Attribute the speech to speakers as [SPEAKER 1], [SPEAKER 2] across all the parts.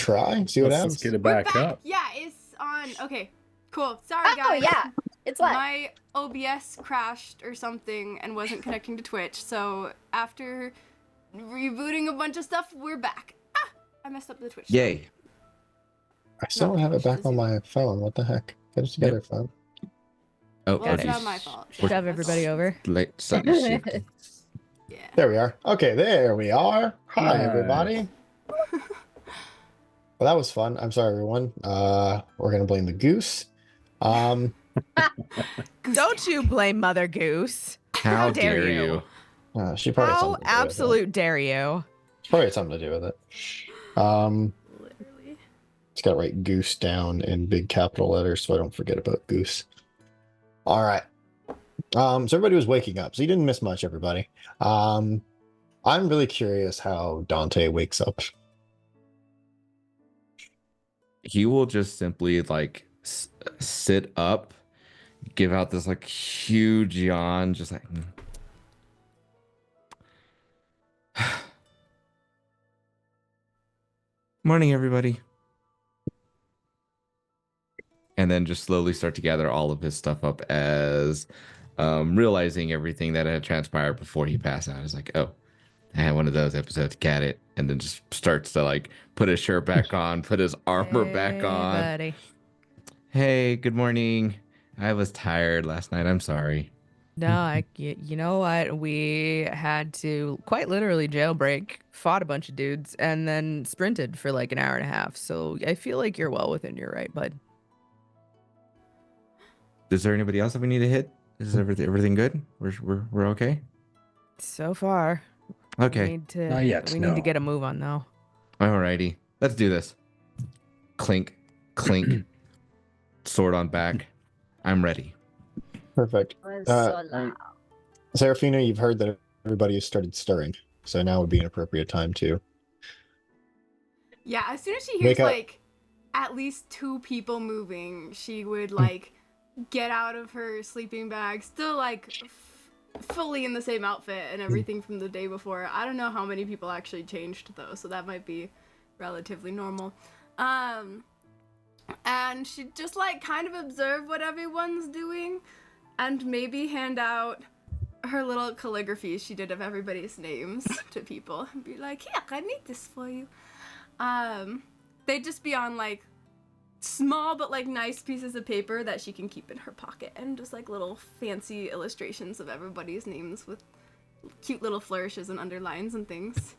[SPEAKER 1] try? See what
[SPEAKER 2] Let's
[SPEAKER 1] happens.
[SPEAKER 2] get it
[SPEAKER 3] We're
[SPEAKER 2] back
[SPEAKER 3] back.
[SPEAKER 2] up.
[SPEAKER 3] Yeah, it's on. Okay, cool. Sorry,
[SPEAKER 4] Oh
[SPEAKER 3] guys.
[SPEAKER 4] yeah, it's what?
[SPEAKER 3] My OBS crashed or something and wasn't connecting to Twitch. So after rebooting a bunch of stuff, we're back. Ah, I messed up the Twitch.
[SPEAKER 5] Yay.
[SPEAKER 1] I still don't have it back on my phone. What the heck? Get it together, phone.
[SPEAKER 5] Oh,
[SPEAKER 3] Well, it's
[SPEAKER 5] geez.
[SPEAKER 3] not my fault.
[SPEAKER 5] We're-
[SPEAKER 6] Shove everybody over.
[SPEAKER 5] Late sudden shift.
[SPEAKER 3] Yeah.
[SPEAKER 1] There we are. Okay, there we are. Hi,
[SPEAKER 2] Nice.
[SPEAKER 1] everybody. Well, that was fun. I'm sorry, everyone. We're gonna blame the goose.
[SPEAKER 6] Don't you blame Mother Goose.
[SPEAKER 5] How
[SPEAKER 6] dare
[SPEAKER 5] dare
[SPEAKER 6] you?
[SPEAKER 5] you?
[SPEAKER 1] She probably had
[SPEAKER 6] How
[SPEAKER 1] something to do with it.
[SPEAKER 6] absolute dare you?
[SPEAKER 1] She probably had something to do with it.
[SPEAKER 3] Literally.
[SPEAKER 1] Just gotta write goose down in big capital letters so I don't forget about goose. All right. So everybody was waking up, so you didn't miss much, everybody. I'm really curious how Dante wakes up.
[SPEAKER 5] He will just simply like sit up, give out this like huge yawn, just like. Morning, everybody. And then just slowly start to gather all of his stuff up as realizing everything that had transpired before he passed out. Is like, oh, I had one of those episodes, got it. And then just starts to like put his shirt back on, put his armor back on.
[SPEAKER 6] Buddy.
[SPEAKER 5] Hey, good morning. I was tired last night. I'm sorry.
[SPEAKER 6] No, you know what? We had to quite literally jailbreak, fought a bunch of dudes, and then sprinted for like an hour and a half. So I feel like you're well within your right, bud.
[SPEAKER 5] Is there anybody else that we need to hit? Is everything good? We're okay?
[SPEAKER 6] So far.
[SPEAKER 5] Okay.
[SPEAKER 6] We need to,
[SPEAKER 2] Not yet,
[SPEAKER 6] we need
[SPEAKER 2] no.
[SPEAKER 6] to get a move on though.
[SPEAKER 5] Alrighty. Let's do this. Clink, clink. Sword on back. I'm ready.
[SPEAKER 1] Perfect.
[SPEAKER 4] Was so loud.
[SPEAKER 1] Serafina, you've heard that everybody has started stirring, so now would be an appropriate time to.
[SPEAKER 3] Yeah, as soon as she
[SPEAKER 1] Wake
[SPEAKER 3] hears
[SPEAKER 1] up.
[SPEAKER 3] like at least two people moving, she would like get out of her sleeping bag, still like fully in the same outfit and everything from the day before. I don't know how many people actually changed though, so that might be relatively normal. And she'd just like kind of observe what everyone's doing and maybe hand out her little calligraphy she did of everybody's names to people and be like, here, I made this for you. They'd just be on like small but like nice pieces of paper that she can keep in her pocket, and just like little fancy illustrations of everybody's names with cute little flourishes and underlines and things.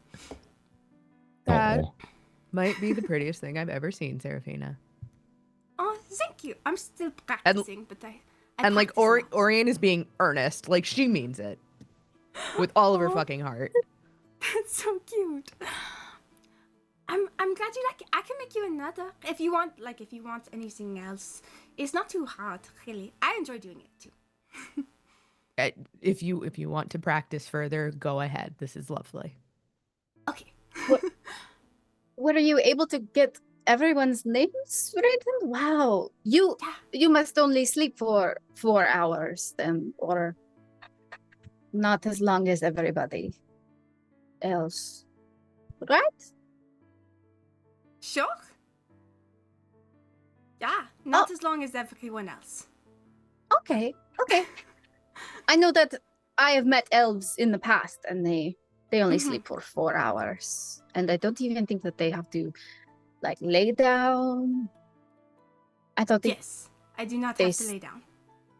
[SPEAKER 6] That
[SPEAKER 5] Oh.
[SPEAKER 6] might be the prettiest thing I've ever seen, Serafina.
[SPEAKER 3] Oh, thank you. I'm still practicing, but I
[SPEAKER 6] And like
[SPEAKER 3] practice a lot.
[SPEAKER 6] Orion is being earnest, like she means it with all of her
[SPEAKER 3] Aw.
[SPEAKER 6] fucking heart.
[SPEAKER 3] That's so cute. I'm glad you like it. I can make you another if you want. Like if you want anything else, it's not too hard, really. I enjoy doing it too.
[SPEAKER 6] If you want to practice further, go ahead. This is lovely.
[SPEAKER 3] Okay.
[SPEAKER 4] Were you able to get everyone's names written? Wow. You must only sleep for 4 hours then, or not as long as everybody else. Right?
[SPEAKER 3] Sure. Yeah, not as long as everyone else.
[SPEAKER 4] Okay. Okay. I know that I have met elves in the past and they only
[SPEAKER 3] Mhm.
[SPEAKER 4] sleep for 4 hours. And I don't even think that they have to like lay down. I thought they
[SPEAKER 3] Yes, I do not
[SPEAKER 4] they
[SPEAKER 3] have to
[SPEAKER 4] s-
[SPEAKER 3] lay down.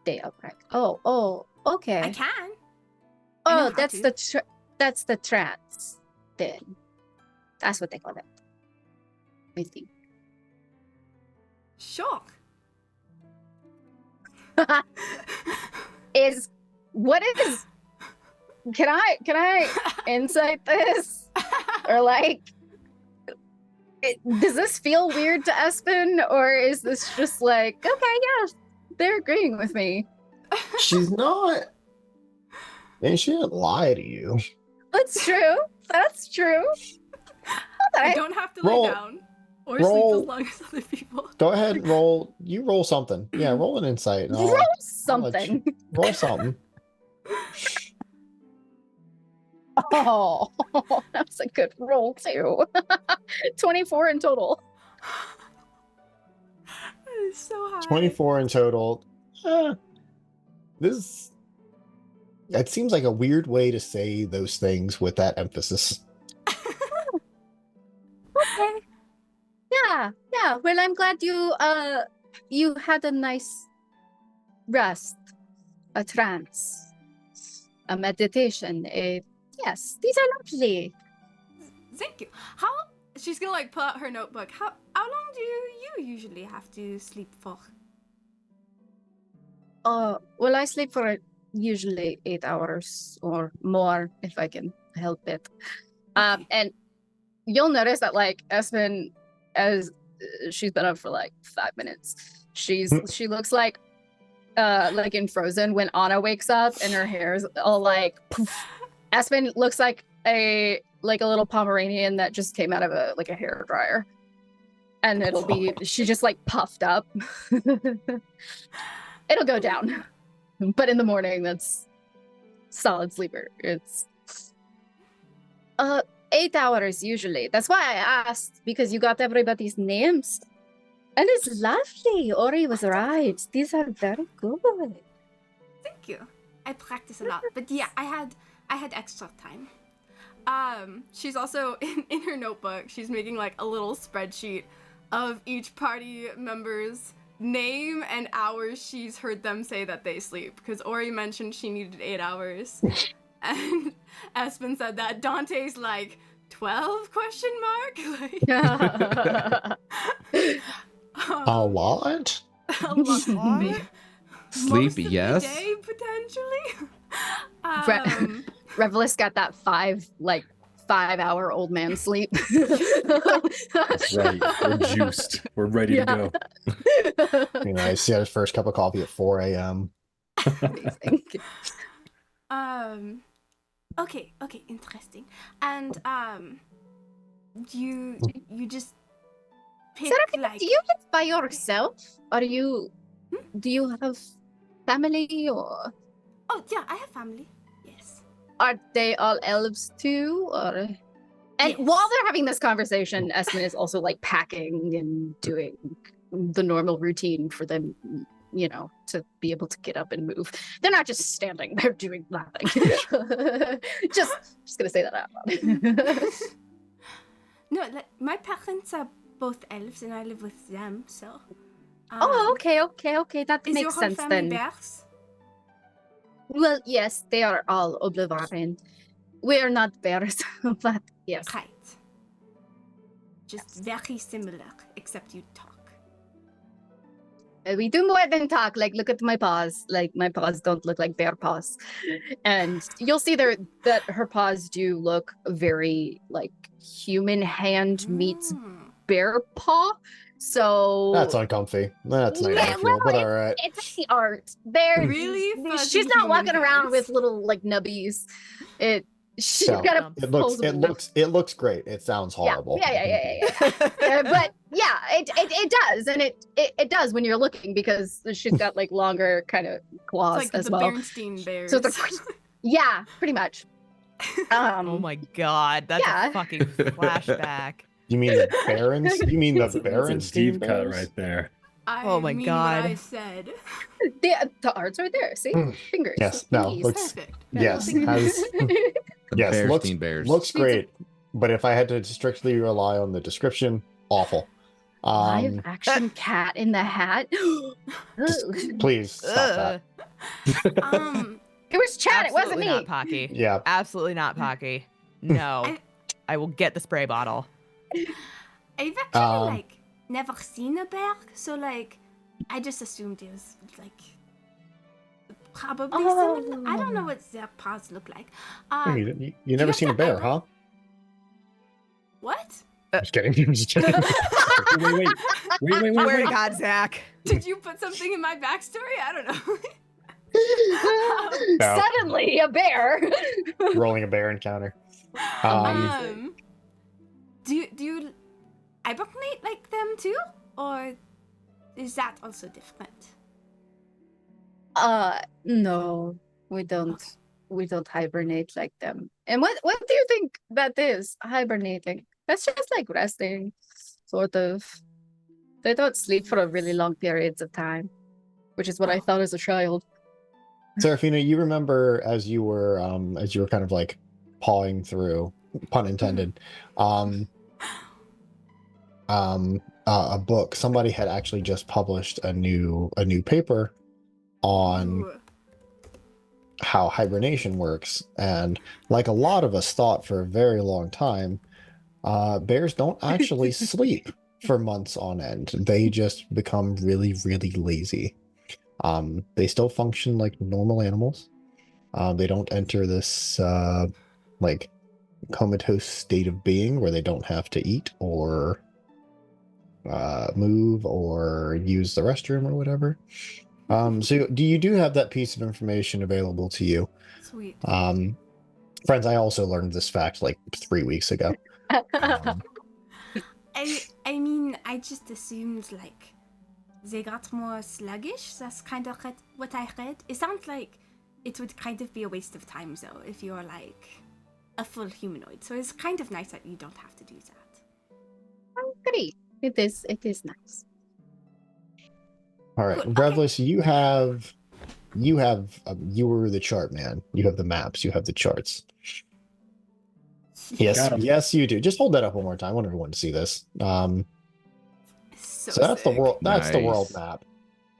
[SPEAKER 4] stay upright. Oh, okay.
[SPEAKER 3] I can. I know
[SPEAKER 4] Oh,
[SPEAKER 3] how
[SPEAKER 4] that's
[SPEAKER 3] to.
[SPEAKER 4] that's the trance then. That's what they call it. I think.
[SPEAKER 3] Sure.
[SPEAKER 4] What is can I insight this? Or like does this feel weird to Espen, or is this just like, okay, yeah, they're agreeing with me?
[SPEAKER 1] She's not. And she didn't lie to you.
[SPEAKER 4] That's true. That's true.
[SPEAKER 3] I
[SPEAKER 4] I
[SPEAKER 3] don't have to
[SPEAKER 1] Roll-
[SPEAKER 3] lay down or
[SPEAKER 1] roll-
[SPEAKER 3] sleep as long as other people.
[SPEAKER 1] Go ahead, roll. You roll something. Yeah, roll an insight. And
[SPEAKER 4] roll
[SPEAKER 1] I'll
[SPEAKER 4] something.
[SPEAKER 1] roll something.
[SPEAKER 4] Oh, that's a good roll too. 24 in total.
[SPEAKER 3] That is so high.
[SPEAKER 1] 24 in total. This. That seems like a weird way to say those things with that emphasis.
[SPEAKER 4] Okay. Yeah, yeah. Well, I'm glad you had a nice rest, a trance, a meditation. Yes, these are lovely.
[SPEAKER 3] Thank you. How? She's gonna like pull out her notebook. How long do you usually have to sleep for?
[SPEAKER 4] Well, I sleep for usually 8 hours or more if I can help it.
[SPEAKER 3] Okay.
[SPEAKER 4] And you'll notice that like Espen, as she's been up for like 5 minutes, she looks like in Frozen when Anna wakes up and her hair's all like poof. Espen looks like a little Pomeranian that just came out of a hair dryer. And it'll be she just like puffed up. It'll go down. But in the morning that's solid sleeper. It's 8 hours usually. That's why I asked, because you got everybody's names. And it's lovely. Ori was right. These are very good.
[SPEAKER 3] Thank you. I practice a lot, but yeah, I had extra time. She's also in her notebook. She's making like a little spreadsheet of each party member's name and hours she's heard them say that they sleep. Because Ori mentioned she needed 8 hours, and Espen said that Dante's like 12 question mark. Like,
[SPEAKER 1] A lot?
[SPEAKER 3] a lot.
[SPEAKER 5] Sleep,
[SPEAKER 3] Most of
[SPEAKER 5] yes.
[SPEAKER 3] the day, potentially.
[SPEAKER 4] Revelis got that 5 hour old man sleep.
[SPEAKER 2] That's right. We're juiced. We're ready to go.
[SPEAKER 1] I see his first cup of coffee at 4 a.m.
[SPEAKER 4] Amazing.
[SPEAKER 3] Okay, interesting. And you just pick like
[SPEAKER 4] Do you live by yourself? Are you do you have family, or
[SPEAKER 3] Oh yeah, I have family. Yes.
[SPEAKER 4] are they all elves too? Or and
[SPEAKER 3] Yes.
[SPEAKER 4] while they're having this conversation, Espen is also like packing and doing the normal routine for them, to be able to get up and move. They're not just standing, they're doing nothing. just gonna say that out loud.
[SPEAKER 3] No, like, my parents are both elves and I live with them, so
[SPEAKER 4] Oh, okay. That
[SPEAKER 3] Is your
[SPEAKER 4] makes
[SPEAKER 3] whole
[SPEAKER 4] sense
[SPEAKER 3] family
[SPEAKER 4] then.
[SPEAKER 3] bears?
[SPEAKER 4] Well, yes, they are all Oblivion. We are not bears, but yes.
[SPEAKER 3] Right. Just very similar, except you talk.
[SPEAKER 4] We do more than talk. Like, look at my paws. Like, my paws don't look like bear paws. And you'll see there that her paws do look very like human hand meets bear paw. So
[SPEAKER 1] That's uncomfy. That's not
[SPEAKER 4] Yeah,
[SPEAKER 1] how I feel, but all right.
[SPEAKER 4] it's the art. They're
[SPEAKER 3] Really fuzzy
[SPEAKER 4] she's not walking
[SPEAKER 3] human
[SPEAKER 4] around
[SPEAKER 3] hands.
[SPEAKER 4] with little like nubbies. She's
[SPEAKER 1] No.
[SPEAKER 4] got a
[SPEAKER 1] It looks great. It sounds horrible.
[SPEAKER 4] Yeah. But yeah, it does, and it does when you're looking, because she's got like longer kind of claws
[SPEAKER 3] It's like
[SPEAKER 4] as
[SPEAKER 3] the
[SPEAKER 4] well.
[SPEAKER 3] Bernstein bears.
[SPEAKER 4] So yeah, pretty much.
[SPEAKER 6] Oh my god, that's
[SPEAKER 4] yeah.
[SPEAKER 6] a fucking flashback.
[SPEAKER 1] You mean the Barons? You mean the
[SPEAKER 2] That's a
[SPEAKER 1] Barons?
[SPEAKER 2] deep cut right there.
[SPEAKER 3] I
[SPEAKER 6] Oh my
[SPEAKER 3] mean
[SPEAKER 6] God.
[SPEAKER 3] what I said.
[SPEAKER 4] The art's right there. See, fingers.
[SPEAKER 1] Yes. No.
[SPEAKER 4] knees.
[SPEAKER 1] Looks.
[SPEAKER 3] Perfect.
[SPEAKER 1] Yes.
[SPEAKER 3] Fingers.
[SPEAKER 1] Has.
[SPEAKER 5] The
[SPEAKER 1] Yes.
[SPEAKER 5] Bearstein Bears.
[SPEAKER 1] Looks great. But if I had to strictly rely on the description, awful.
[SPEAKER 4] Live action cat in the hat.
[SPEAKER 1] Please stop that.
[SPEAKER 6] Ugh.
[SPEAKER 4] It was Chad. It wasn't
[SPEAKER 6] Absolutely
[SPEAKER 4] me.
[SPEAKER 6] not Pocky.
[SPEAKER 1] Yeah.
[SPEAKER 6] Absolutely not Pocky. No. I will get the spray bottle.
[SPEAKER 3] I've actually never seen a bear, so like I just assumed it was like probably similar. I don't know what their paws look like.
[SPEAKER 1] You never seen a bear, huh?
[SPEAKER 3] What?
[SPEAKER 1] Just kidding. I'm just kidding.
[SPEAKER 2] Wait.
[SPEAKER 6] Swear to God, Zach.
[SPEAKER 3] Did you put something in my backstory? I don't know.
[SPEAKER 1] No.
[SPEAKER 4] Suddenly, a bear.
[SPEAKER 1] Rolling a bear encounter.
[SPEAKER 3] Do you hibernate like them too, or is that also different?
[SPEAKER 4] No, we don't.
[SPEAKER 3] Okay.
[SPEAKER 4] We don't hibernate like them. And what do you think that is, hibernating? That's just like resting, sort of. They don't sleep for a really long periods of time, which is what I thought as a child.
[SPEAKER 1] Serafina, you remember as you were kind of like pawing through, pun intended, a book. Somebody had actually just published a new paper on
[SPEAKER 3] Ooh.
[SPEAKER 1] how hibernation works, and like a lot of us thought for a very long time, bears don't actually sleep for months on end. They just become really, really lazy. They still function like normal animals. They don't enter this like comatose state of being where they don't have to eat or move or use the restroom or whatever. So you have that piece of information available to you.
[SPEAKER 3] Sweet.
[SPEAKER 1] Friends, I also learned this fact like 3 weeks ago.
[SPEAKER 3] I mean, I just assumed like they got more sluggish. That's kind of what I read. It sounds like it would kind of be a waste of time though if you're like a full humanoid. So it's kind of nice that you don't have to do that.
[SPEAKER 4] I agree. It is nice.
[SPEAKER 1] All right,
[SPEAKER 3] Good, okay.
[SPEAKER 1] Revlis, you were the chart man. You have the maps. You have the charts. Yes,
[SPEAKER 2] Got 'em.
[SPEAKER 1] yes, you do. Just hold that up one more time. I want everyone to see this.
[SPEAKER 3] So
[SPEAKER 1] So that's the
[SPEAKER 3] sick.
[SPEAKER 1] world. That's the world
[SPEAKER 5] Nice.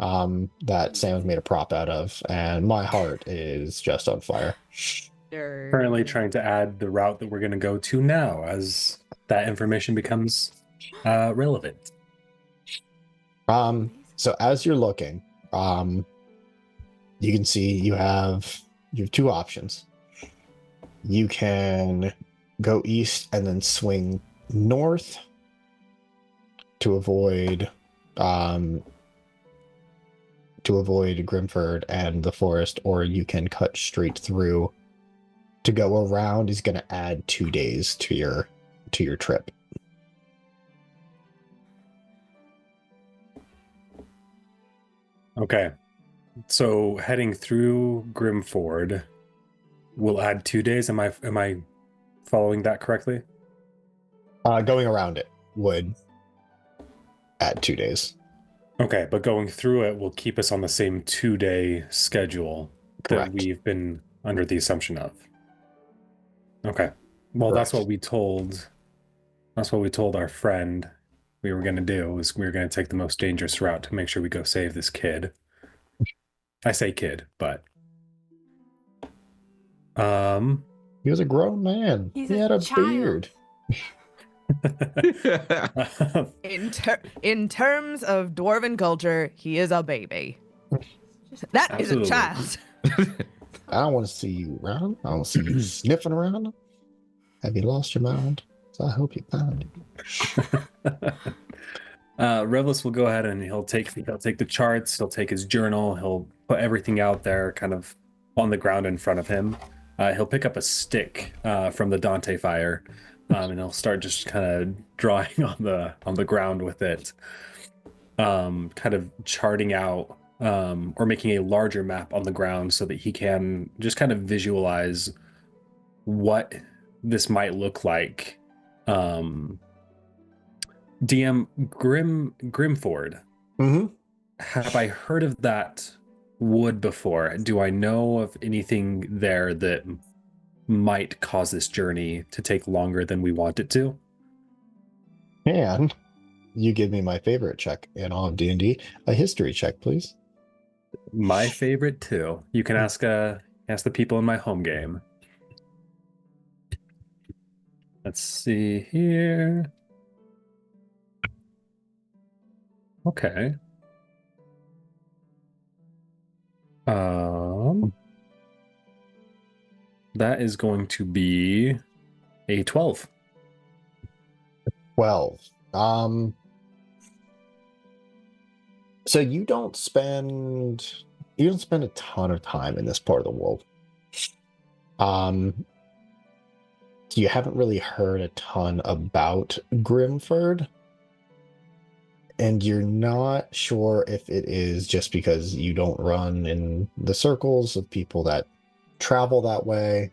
[SPEAKER 1] map. That Sam's made a prop out of, and my heart is just on fire.
[SPEAKER 2] Currently trying to add the route that we're going to go to now as that information becomes relevant.
[SPEAKER 1] So as you're looking, you can see you have 2 options. You can go east and then swing north to avoid Grimford and the forest, or you can cut straight through. To go around is going to add 2 days to your trip.
[SPEAKER 2] Okay. So heading through Grimford will add 2 days. Am I following that correctly?
[SPEAKER 1] Going around it would add 2 days.
[SPEAKER 2] Okay, but going through it will keep us on the same 2-day schedule
[SPEAKER 1] Correct.
[SPEAKER 2] that we've been under the assumption of. Okay. Well,
[SPEAKER 1] Correct.
[SPEAKER 2] that's what we told our friend we were going to do, was we were going to take the most dangerous route to make sure we go save this kid. I say kid, but
[SPEAKER 1] He was a grown man.
[SPEAKER 3] He's
[SPEAKER 1] he
[SPEAKER 3] a
[SPEAKER 1] had a
[SPEAKER 3] child.
[SPEAKER 1] beard.
[SPEAKER 6] In terms of dwarven culture, he is a baby. That is a
[SPEAKER 2] Absolutely.
[SPEAKER 6] child.
[SPEAKER 1] I don't want to see you around. I don't see you sniffing around. Have you lost your mind? So I hope you found it.
[SPEAKER 2] Revlis will go ahead and he'll take the charts, he'll take his journal, he'll put everything out there kind of on the ground in front of him. He'll pick up a stick from the Dante fire, and he'll start just kind of drawing on the ground with it, kind of charting out or making a larger map on the ground so that he can just kind of visualize what this might look like. DM Grimford.
[SPEAKER 1] Mm-hmm.
[SPEAKER 2] Have I heard of that wood before? Do I know of anything there that might cause this journey to take longer than we want it to?
[SPEAKER 1] And you give me my favorite check in all of D&D, a history check, please.
[SPEAKER 2] My favorite too. You can ask the people in my home game. Let's see here. Okay. That is going to be a 12.
[SPEAKER 1] 12. So you don't spend a ton of time in this part of the world. So you haven't really heard a ton about Grimford, and you're not sure if it is just because you don't run in the circles of people that travel that way,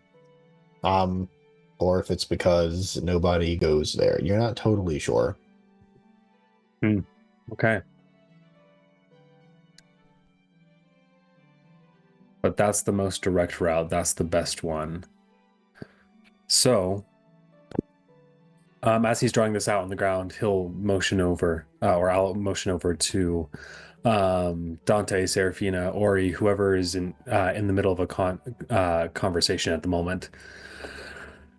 [SPEAKER 1] or if it's because nobody goes there. You're not totally sure.
[SPEAKER 2] Okay. But that's the most direct route. That's the best one. So, as he's drawing this out on the ground, he'll motion over, or I'll motion over to Dante, Serafina, Ori, whoever is in the middle of a conversation at the moment.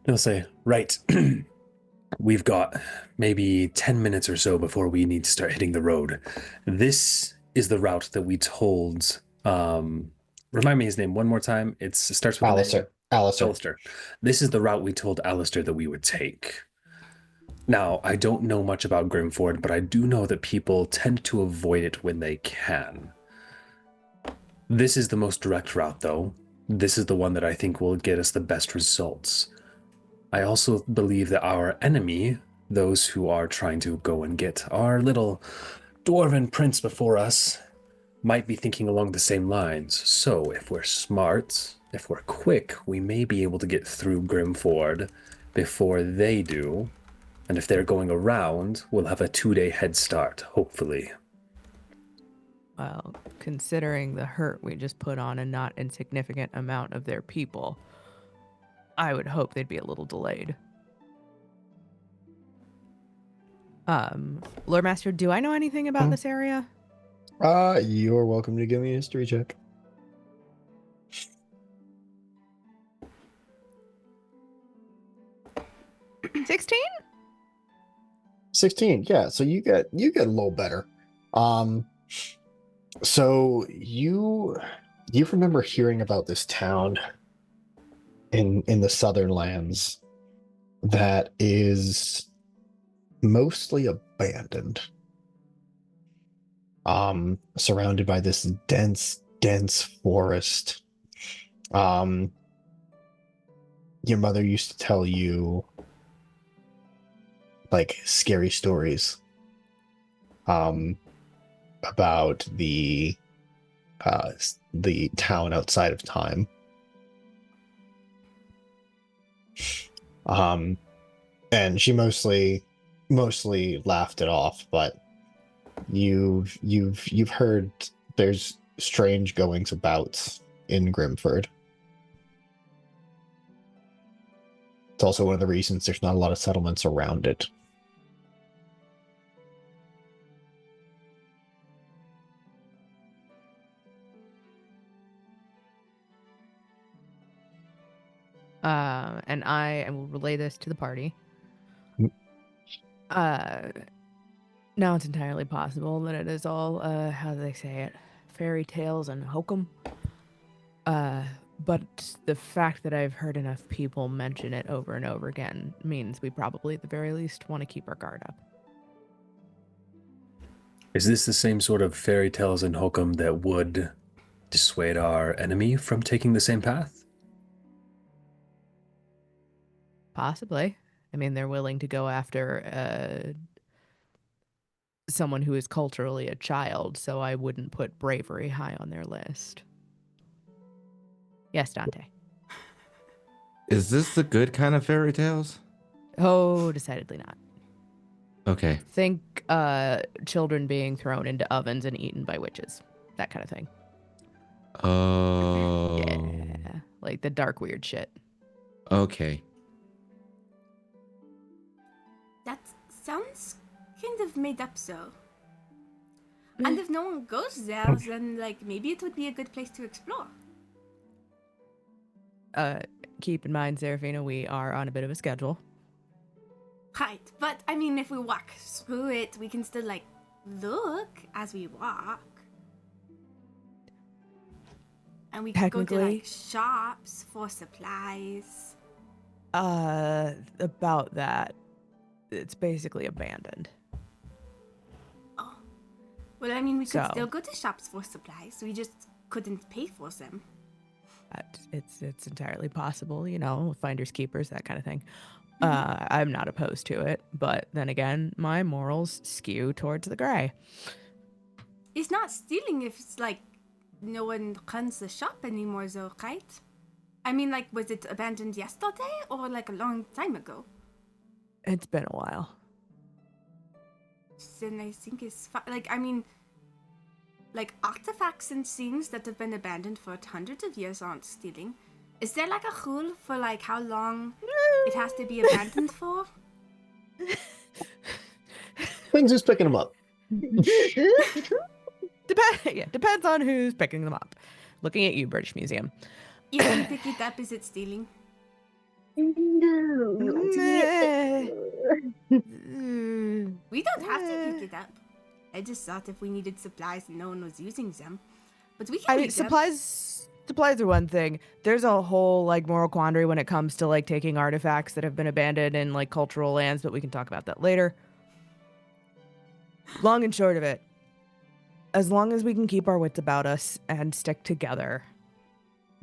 [SPEAKER 2] He'll say, "Right, we've got maybe 10 minutes or so before we need to start hitting the road. This is the route that we told." Remind me his name one more time. It starts with an A.
[SPEAKER 1] Alistair.
[SPEAKER 2] Alistair. This is the route we told Alistair that we would take. Now, I don't know much about Grimford, but I do know that people tend to avoid it when they can. This is the most direct route, though. This is the one that I think will get us the best results. I also believe that our enemy, those who are trying to go and get our little dwarven prince before us, might be thinking along the same lines. So if we're smart, if we're quick, we may be able to get through Grimford before they do. And if they're going around, we'll have a 2-day head start, hopefully.
[SPEAKER 6] Well, considering the hurt we just put on a not insignificant amount of their people, I would hope they'd be a little delayed. Lord Master, do I know anything about this area?
[SPEAKER 1] You're welcome to give me a history check.
[SPEAKER 6] 16?
[SPEAKER 1] 16, yeah. So you get a little better. So you remember hearing about this town in the southern lands that is mostly abandoned. Surrounded by this dense forest. Your mother used to tell you like scary stories about the town outside of time. And she mostly laughed it off, but you've heard there's strange goings about in Grimford. It's also one of the reasons there's not a lot of settlements around it.
[SPEAKER 6] And I will relay this to the party.
[SPEAKER 1] Mm.
[SPEAKER 6] Now it's entirely possible that it is all, how do they say it? Fairy tales and hokum. But the fact that I've heard enough people mention it over and over again means we probably, at the very least, want to keep our guard up.
[SPEAKER 2] Is this the same sort of fairy tales and hokum that would dissuade our enemy from taking the same path?
[SPEAKER 6] Possibly. I mean, they're willing to go after someone who is culturally a child, so I wouldn't put bravery high on their list. Yes, Dante.
[SPEAKER 5] Is this the good kind of fairy tales?
[SPEAKER 6] Oh, decidedly not.
[SPEAKER 5] Okay.
[SPEAKER 6] Think children being thrown into ovens and eaten by witches. That kind of thing.
[SPEAKER 5] Oh.
[SPEAKER 6] Yeah. Like the dark, weird shit.
[SPEAKER 5] Okay.
[SPEAKER 3] That sounds kind of made up, so. And if no one goes there, then like maybe it would be a good place to explore.
[SPEAKER 6] Keep in mind, Serafina, we are on a bit of a schedule.
[SPEAKER 3] Right, but I mean, if we walk through it, we can still like look as we walk. And we could go to like shops for supplies.
[SPEAKER 6] About that, it's basically abandoned.
[SPEAKER 3] Oh. Well, I mean, we could
[SPEAKER 6] So-
[SPEAKER 3] still go to shops for supplies. We just couldn't pay for them.
[SPEAKER 6] It's entirely possible, you know, finders keepers, that kind of thing. I'm not opposed to it, but then again, my morals skew towards the gray.
[SPEAKER 3] It's not stealing if it's like no one runs the shop anymore, though, right? I mean, like, was it abandoned yesterday or like a long time ago?
[SPEAKER 6] It's been a while.
[SPEAKER 3] then I think it's fine. Like, I mean, like, artifacts and things that have been abandoned for hundreds of years aren't stealing. Is there, like, a rule for, like, how long it has to be abandoned for?
[SPEAKER 1] Things who's picking them up.
[SPEAKER 6] Depends on who's picking them up. Looking at you, British Museum.
[SPEAKER 3] If you pick it up, is it stealing?
[SPEAKER 4] No.
[SPEAKER 3] We don't have to pick it up. I just thought if we needed supplies and no one was using them. But we can
[SPEAKER 6] I mean,
[SPEAKER 3] use them.
[SPEAKER 6] supplies are one thing. There's a whole like moral quandary when it comes to like taking artifacts that have been abandoned in like cultural lands, but we can talk about that later. Long and short of it, as long as we can keep our wits about us and stick together,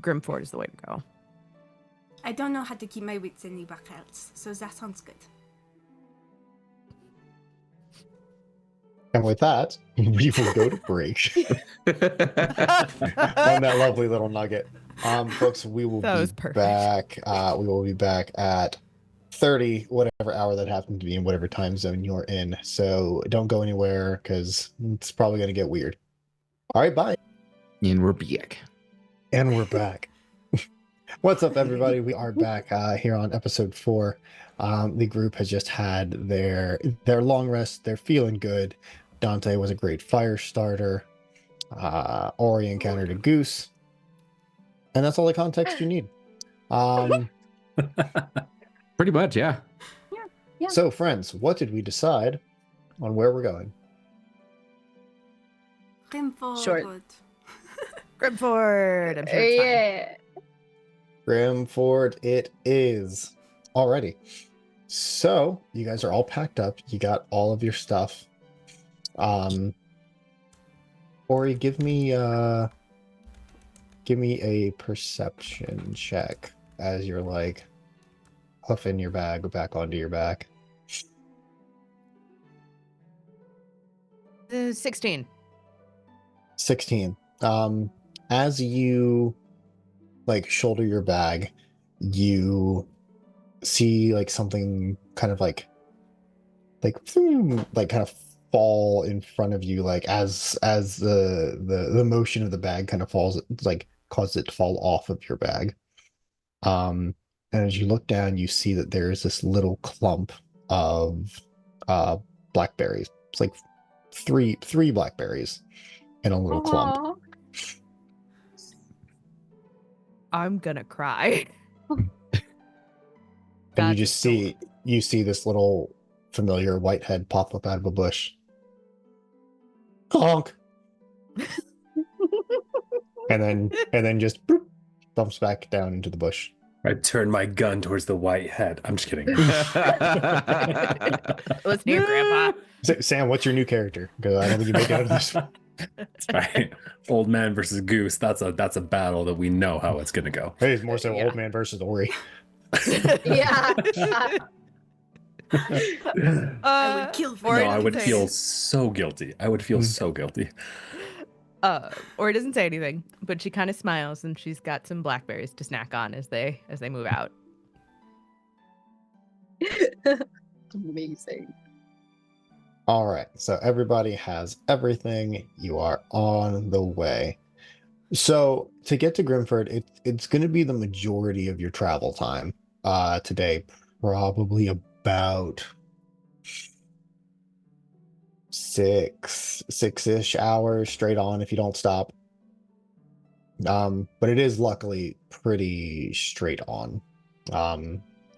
[SPEAKER 6] Grimford is the way to go.
[SPEAKER 3] I don't know how to keep my wits anywhere else, so that sounds good.
[SPEAKER 1] And with that, we will go to break on that lovely little nugget. Folks, we will
[SPEAKER 6] That was
[SPEAKER 1] be
[SPEAKER 6] perfect.
[SPEAKER 1] back. We will be back at 30, whatever hour that happens to be in whatever time zone you're in. So don't go anywhere because it's probably going to get weird. All right, bye.
[SPEAKER 5] And we're back.
[SPEAKER 1] And we're back. What's up, everybody? We are back here on episode 4. The group has just had their long rest. They're feeling good. Dante was a great fire starter. Ori encountered a goose. And that's all the context you need.
[SPEAKER 5] Pretty much, yeah.
[SPEAKER 4] Yeah.
[SPEAKER 1] So, friends, what did we decide on where we're going?
[SPEAKER 3] Grimford.
[SPEAKER 4] Short.
[SPEAKER 6] Grimford, I'm sure it's fine.
[SPEAKER 4] Yeah.
[SPEAKER 1] Grimford it is. Alrighty. So, you guys are all packed up. You got all of your stuff. Ori, give me a perception check as you're like huffing your bag back onto your back.
[SPEAKER 6] 16.
[SPEAKER 1] 16. As you like shoulder your bag, you see like something kind of like kind of fall in front of you, like as the motion of the bag kind of falls, like causes it to fall off of your bag. And as you look down, you see that there is this little clump of blackberries. It's like three blackberries in a little clump.
[SPEAKER 4] Aw.
[SPEAKER 6] I'm gonna cry.
[SPEAKER 1] And you
[SPEAKER 6] That's
[SPEAKER 1] just see this little familiar white head pop up out of a bush. Honk. and then just boop, bumps back down into the bush.
[SPEAKER 2] I turn my gun towards the white head. I'm just kidding.
[SPEAKER 6] Listen here, Grandpa.
[SPEAKER 1] Sam, what's your new character? Because I don't think you make it out of this one.
[SPEAKER 2] That's right. Old man versus goose. That's a battle that we know how it's gonna go.
[SPEAKER 1] Hey, it's more so
[SPEAKER 6] Yeah.
[SPEAKER 1] old man versus Ori.
[SPEAKER 4] Yeah.
[SPEAKER 3] I would kill for
[SPEAKER 6] Or
[SPEAKER 2] No,
[SPEAKER 6] it
[SPEAKER 2] I
[SPEAKER 6] doesn't
[SPEAKER 2] would
[SPEAKER 6] say-
[SPEAKER 2] feel so guilty. I would feel so guilty.
[SPEAKER 6] Or it doesn't say anything, but she kind of smiles and she's got some blackberries to snack on as they move out.
[SPEAKER 4] Amazing.
[SPEAKER 1] All right, so everybody has everything. You are on the way. So to get to Grimford, it's going to be the majority of your travel time today, probably about six-ish hours straight on if you don't stop. But it is luckily pretty straight on.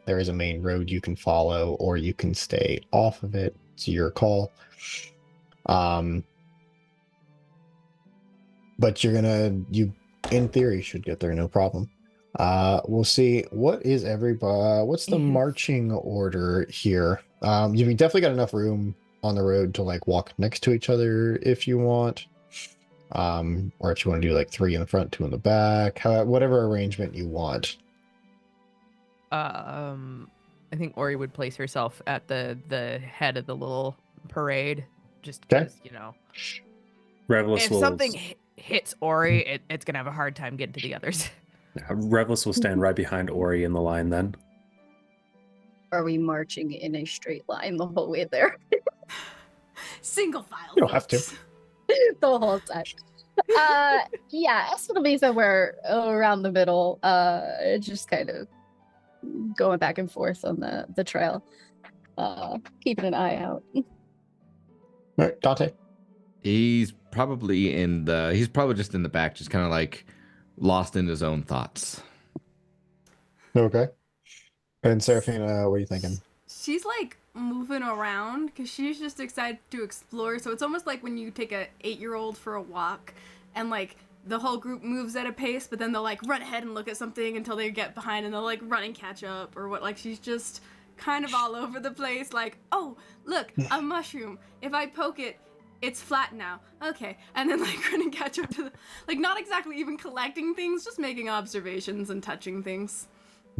[SPEAKER 1] There is a main road you can follow, or you can stay off of it. It's your call. But you in theory should get there no problem. We'll see. What's the marching order here? You've definitely got enough room on the road to like walk next to each other if you want. Or if you want to do like 3 in the front, 2 in the back, whatever arrangement you want.
[SPEAKER 6] I think Ori would place herself at the head of the little parade, just
[SPEAKER 1] Okay.
[SPEAKER 6] because, you know,
[SPEAKER 2] Revelous
[SPEAKER 6] if
[SPEAKER 2] will,
[SPEAKER 6] something hits Ori, it's gonna have a hard time getting to the others.
[SPEAKER 2] Revelous will stand right behind Ori in the line then.
[SPEAKER 4] Are we marching in a straight line the whole way there?
[SPEAKER 3] Single file.
[SPEAKER 1] You don't have to.
[SPEAKER 3] folks.
[SPEAKER 4] The whole time. Yeah, it's gonna be somewhere around the middle. Just kind of going back and forth on the trail. Keeping an eye out.
[SPEAKER 1] All right, Dante.
[SPEAKER 5] He's probably just in the back, just kind of like lost in his own thoughts.
[SPEAKER 1] Okay. And Seraphina, what are you thinking?
[SPEAKER 3] She's like moving around because she's just excited to explore. So it's almost like when you take a 8-year-old for a walk and like the whole group moves at a pace, but then they'll like run ahead and look at something until they get behind and they'll like run and catch up or what. Like she's just kind of all over the place. Like, oh, look, a mushroom. If I poke it, it's flat now. Okay. And then like run and catch up to the, like not exactly even collecting things, just making observations and touching things.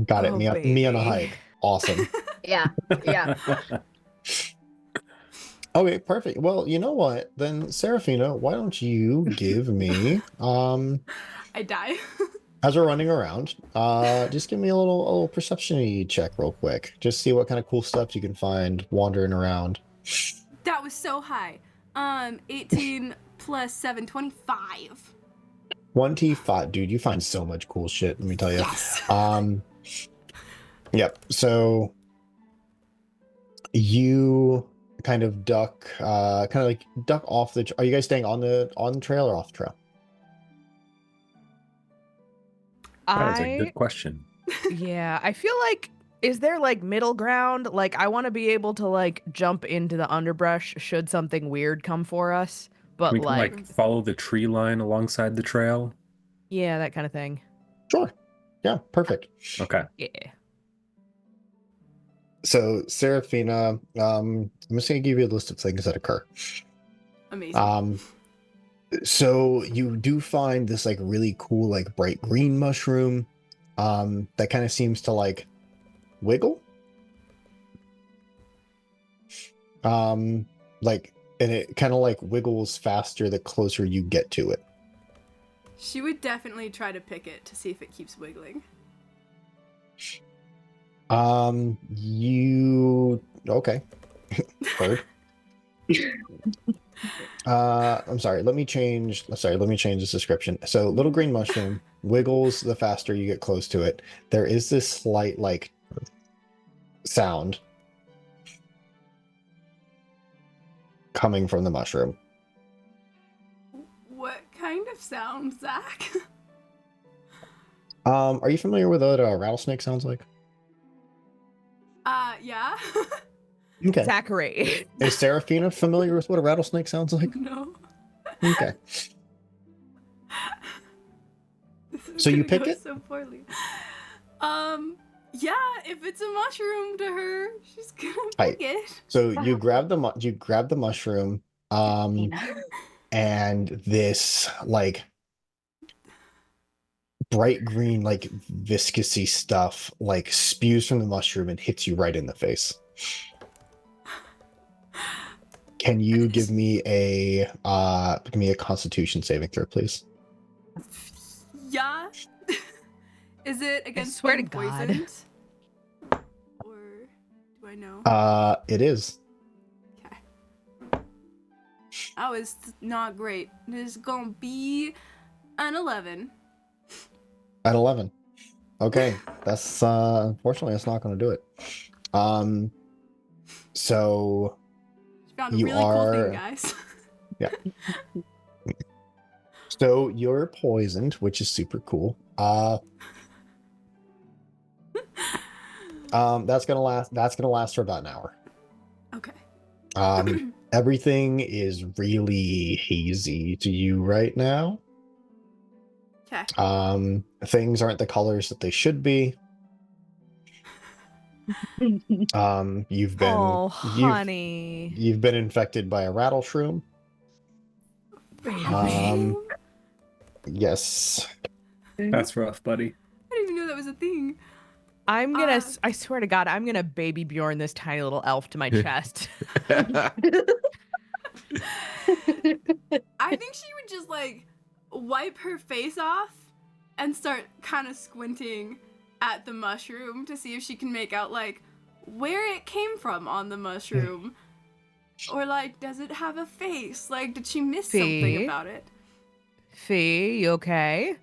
[SPEAKER 1] Got it.
[SPEAKER 6] Oh,
[SPEAKER 1] Me on a
[SPEAKER 6] baby.
[SPEAKER 1] hike. Awesome.
[SPEAKER 4] Yeah, yeah.
[SPEAKER 1] Okay, perfect. Well, you know what? Then Seraphina, why don't you give me
[SPEAKER 3] I die.
[SPEAKER 1] as we're running around, just give me a little perception check real quick. Just see what kind of cool stuff you can find wandering around.
[SPEAKER 3] That was so high. 18 plus 7, 25.
[SPEAKER 1] 25, dude, you find so much cool shit, let me tell you.
[SPEAKER 3] Yes.
[SPEAKER 1] Yep. So you kind of duck off the are you guys staying on the trail or off the trail?
[SPEAKER 2] That is a
[SPEAKER 6] I
[SPEAKER 2] good question.
[SPEAKER 6] yeah, I feel like is there like middle ground? Like I want to be able to like jump into the underbrush should something weird come for us, but
[SPEAKER 2] We can
[SPEAKER 6] like
[SPEAKER 2] like follow the tree line alongside the trail.
[SPEAKER 6] yeah, that kind of thing.
[SPEAKER 1] Sure. Yeah, perfect.
[SPEAKER 2] Okay.
[SPEAKER 6] Yeah.
[SPEAKER 1] So Seraphina, I'm just gonna give you a list of things that occur.
[SPEAKER 3] Amazing.
[SPEAKER 1] So you do find this like really cool like bright green mushroom that kind of seems to like wiggle, like, and it kind of like wiggles faster the closer you get to it.
[SPEAKER 3] She would definitely try to pick it to see if it keeps wiggling.
[SPEAKER 1] You okay. Bird. I'm sorry, let me change this description. So little green mushroom wiggles the faster you get close to it. There is this slight like sound coming from the mushroom.
[SPEAKER 3] What kind of sound, Zach?
[SPEAKER 1] Are you familiar with what a rattlesnake sounds like?
[SPEAKER 3] Yeah.
[SPEAKER 1] Okay.
[SPEAKER 6] Zachary.
[SPEAKER 1] Is Seraphina familiar with what a rattlesnake sounds like?
[SPEAKER 3] No.
[SPEAKER 1] Okay.
[SPEAKER 3] This is
[SPEAKER 1] So you
[SPEAKER 3] gonna
[SPEAKER 1] pick
[SPEAKER 3] go
[SPEAKER 1] it?
[SPEAKER 3] so poorly. Yeah, if it's a mushroom to her, she's gonna
[SPEAKER 1] Right.
[SPEAKER 3] pick it.
[SPEAKER 1] So you grab the mushroom, and this like bright green like viscousy stuff like spews from the mushroom and hits you right in the face. Can you give me a Constitution saving throw, please?
[SPEAKER 3] Yeah. Is it against
[SPEAKER 6] swear to
[SPEAKER 3] being
[SPEAKER 6] God.
[SPEAKER 3] poisoned? Or do I know?
[SPEAKER 1] It is.
[SPEAKER 3] Okay. That was not great. This is gonna be an 11.
[SPEAKER 1] At 11. Okay, that's unfortunately that's not going to do it. So
[SPEAKER 3] She found a
[SPEAKER 1] You
[SPEAKER 3] really cool
[SPEAKER 1] are-
[SPEAKER 3] thing, guys.
[SPEAKER 1] so you're poisoned, which is super cool. That's gonna last for about an hour.
[SPEAKER 3] Okay.
[SPEAKER 1] Everything is really hazy to you right now.
[SPEAKER 3] Okay.
[SPEAKER 1] Things aren't the colors that they should be. You've been
[SPEAKER 6] Oh, honey.
[SPEAKER 1] you've been infected by a rattle shroom.
[SPEAKER 6] Baby.
[SPEAKER 1] Yes.
[SPEAKER 2] That's rough, buddy.
[SPEAKER 3] I didn't even know that was a thing.
[SPEAKER 6] I'm gonna,
[SPEAKER 3] Uh,
[SPEAKER 6] I swear to God, I'm gonna baby Bjorn this tiny little elf to my chest.
[SPEAKER 3] I think she would just like wipe her face off and start kind of squinting at the mushroom to see if she can make out like where it came from on the mushroom. Or like, does it have a face? Like, did she miss
[SPEAKER 6] Fee?
[SPEAKER 3] something about it?
[SPEAKER 6] Fee, you okay?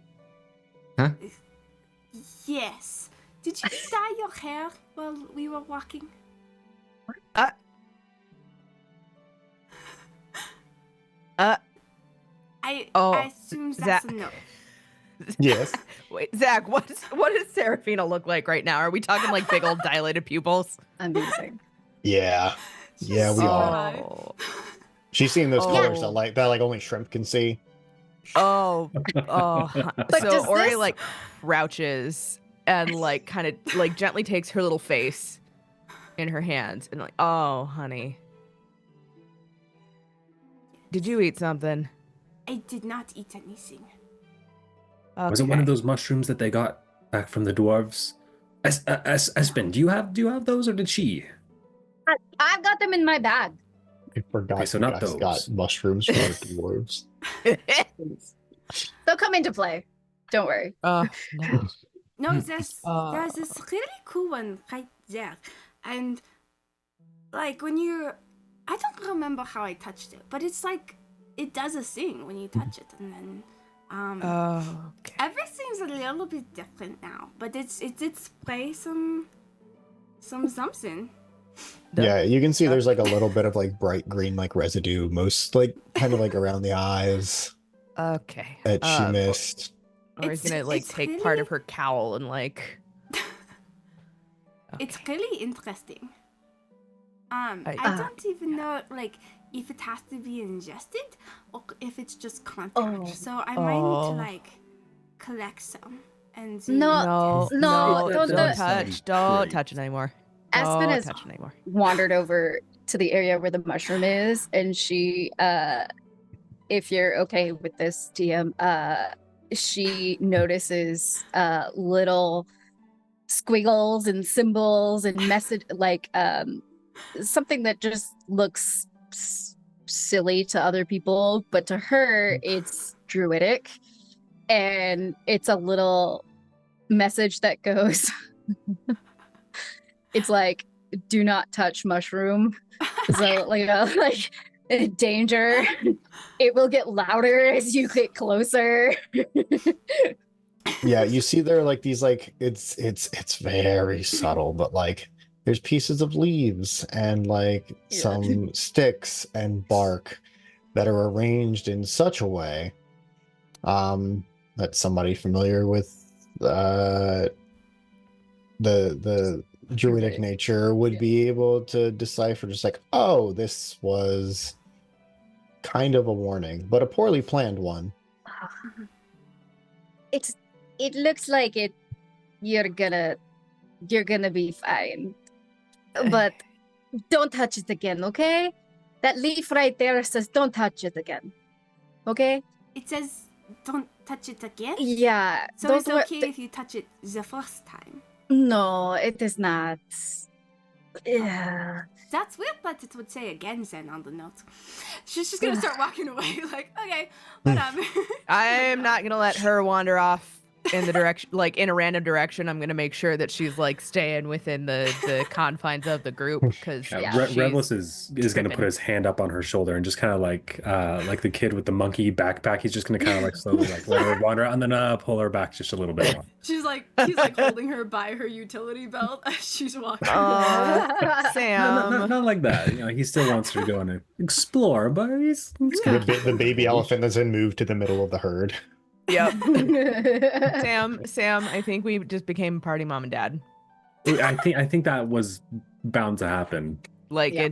[SPEAKER 3] Yes. Did you dye your hair while we were walking? I
[SPEAKER 6] Oh,
[SPEAKER 3] assume that's
[SPEAKER 6] Zach.
[SPEAKER 3] a no.
[SPEAKER 1] Yes.
[SPEAKER 6] Wait, Zach, what does Seraphina look like right now? Are we talking like big old dilated pupils?
[SPEAKER 4] Amazing.
[SPEAKER 1] Yeah. Yeah, we
[SPEAKER 3] super
[SPEAKER 1] are.
[SPEAKER 3] high.
[SPEAKER 6] Oh,
[SPEAKER 1] She's seeing those colors
[SPEAKER 6] Oh.
[SPEAKER 1] that like only shrimp can see.
[SPEAKER 6] oh.
[SPEAKER 4] But
[SPEAKER 6] So
[SPEAKER 4] does
[SPEAKER 6] Ori
[SPEAKER 4] this-
[SPEAKER 6] like crouches and like kind of like gently takes her little face in her hands and like, oh, honey, did you eat something?
[SPEAKER 3] I did not eat anything.
[SPEAKER 6] Okay.
[SPEAKER 2] Was it one of those mushrooms that they got back from the dwarves? Espen, do you have those, or did she?
[SPEAKER 4] I've got them in my bag.
[SPEAKER 1] I forgot
[SPEAKER 2] Okay, so
[SPEAKER 1] you
[SPEAKER 2] not
[SPEAKER 1] guys
[SPEAKER 2] those.
[SPEAKER 1] got mushrooms for dwarves.
[SPEAKER 4] They'll come into play. Don't worry.
[SPEAKER 6] Oh no.
[SPEAKER 3] No, there's
[SPEAKER 6] Uh.
[SPEAKER 3] this really cool one right there. And like when you I don't remember how I touched it, but it's like it does a thing when you touch it, and then
[SPEAKER 6] Oh, okay.
[SPEAKER 3] everything's a little bit different now. But it did spray some something.
[SPEAKER 1] Yeah, you can see there's like a little bit of like bright green like residue, most like kind of like around the eyes
[SPEAKER 6] Okay.
[SPEAKER 1] that she missed.
[SPEAKER 6] Ori's
[SPEAKER 3] It's-
[SPEAKER 6] gonna like
[SPEAKER 3] it's
[SPEAKER 6] take part of
[SPEAKER 3] really-
[SPEAKER 6] her cowl and like.
[SPEAKER 3] It's
[SPEAKER 6] Okay.
[SPEAKER 3] really interesting. I
[SPEAKER 6] I-
[SPEAKER 3] don't even know like if it has to be ingested or if it's just contact.
[SPEAKER 4] Oh.
[SPEAKER 3] So I might need
[SPEAKER 6] Oh.
[SPEAKER 3] to like collect some and do
[SPEAKER 4] No,
[SPEAKER 3] test.
[SPEAKER 4] no,
[SPEAKER 2] That
[SPEAKER 4] don't do
[SPEAKER 2] does
[SPEAKER 4] it.
[SPEAKER 2] sound
[SPEAKER 6] touch. Don't
[SPEAKER 2] great.
[SPEAKER 6] touch it anymore.
[SPEAKER 4] Aspen
[SPEAKER 6] Don't
[SPEAKER 4] is
[SPEAKER 6] touch it anymore.
[SPEAKER 4] wandered over to the area where the mushroom is, and she, if you're okay with this, TM, she notices little squiggles and symbols and message like something that just looks silly to other people, but to her it's druidic, and it's a little message that goes it's like, do not touch mushroom. So like danger. It will get louder as you get closer.
[SPEAKER 1] Yeah, you see there are like these like it's very subtle, but like there's pieces of leaves and like
[SPEAKER 4] Yeah.
[SPEAKER 1] some sticks and bark that are arranged in such a way that somebody familiar with the druidic
[SPEAKER 4] Druidic.
[SPEAKER 1] nature would
[SPEAKER 4] Yeah.
[SPEAKER 1] be able to decipher just like, oh, this was kind of a warning, but a poorly planned one.
[SPEAKER 4] It looks like it you're gonna be fine. But don't touch it again, okay? That leaf right there says don't touch it again. Okay?
[SPEAKER 3] It says don't touch it again.
[SPEAKER 4] Yeah.
[SPEAKER 3] So
[SPEAKER 4] don't
[SPEAKER 3] it's
[SPEAKER 4] wor-
[SPEAKER 3] okay if you touch it the first time.
[SPEAKER 4] No, it is not. Yeah.
[SPEAKER 3] That's weird that it would say again then on the note. She's just gonna start walking away like, okay, whatever.
[SPEAKER 6] I'm not gonna let her wander off in the direction, like in a random direction. I'm gonna make sure that she's like staying within the confines of the group because
[SPEAKER 3] Yeah.
[SPEAKER 6] she's
[SPEAKER 2] Revlis is gonna
[SPEAKER 6] tripping.
[SPEAKER 2] put his hand up on her shoulder and just kind of like the kid with the monkey backpack. He's just gonna kind of like slowly like let her wander and then pull her back just a little bit more.
[SPEAKER 3] he's like holding her by her utility belt as she's walking.
[SPEAKER 6] Sam.
[SPEAKER 2] Not like that. You know, he still wants her to go and explore, but he's
[SPEAKER 1] The,
[SPEAKER 2] gonna
[SPEAKER 1] ba-
[SPEAKER 2] keep
[SPEAKER 1] the
[SPEAKER 2] her
[SPEAKER 1] baby
[SPEAKER 2] leash.
[SPEAKER 1] elephant doesn't move to the middle of the herd.
[SPEAKER 6] Yep. Sam, I think we just became party mom and dad.
[SPEAKER 2] I think that was bound to happen.
[SPEAKER 6] Like
[SPEAKER 4] Yeah.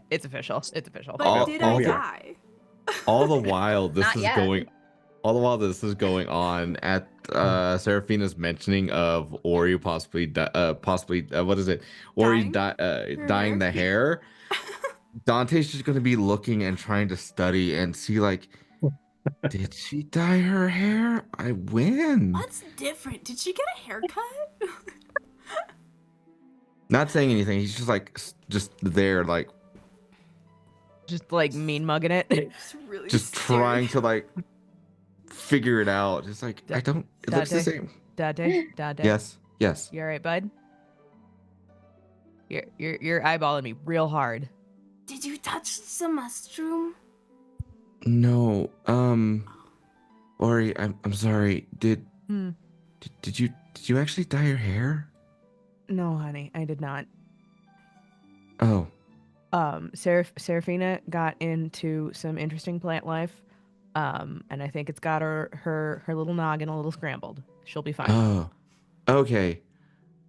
[SPEAKER 6] it's official. It's official.
[SPEAKER 3] But
[SPEAKER 5] Oh,
[SPEAKER 3] did
[SPEAKER 5] oh,
[SPEAKER 3] I
[SPEAKER 5] yeah.
[SPEAKER 3] die?
[SPEAKER 5] All the while this
[SPEAKER 4] Not
[SPEAKER 5] is
[SPEAKER 4] yet.
[SPEAKER 5] going all the while this is going on at Seraphina's mentioning of Ori possibly what is it? Ori dyeing the hair. Dante's just going to be looking and trying to study and see like, did she dye her hair? I win.
[SPEAKER 3] What's different? Did she get a haircut?
[SPEAKER 5] Not saying anything. He's just like just there like
[SPEAKER 6] Just like mean mugging it.
[SPEAKER 3] Just really
[SPEAKER 5] just
[SPEAKER 3] staring.
[SPEAKER 5] trying to like figure it out. Just like I don't. It looks the
[SPEAKER 6] Dante?
[SPEAKER 5] same.
[SPEAKER 6] Dad.
[SPEAKER 5] Yes. Yes.
[SPEAKER 6] You all right, bud? You're eyeballing me real hard.
[SPEAKER 3] Did you touch the mushroom?
[SPEAKER 5] No. Ori, I'm sorry. Did you actually dye your hair?
[SPEAKER 6] No, honey, I did not.
[SPEAKER 5] Oh.
[SPEAKER 6] Seraphina got into some interesting plant life, and I think it's got her little noggin a little scrambled. She'll be fine.
[SPEAKER 5] Oh. Okay.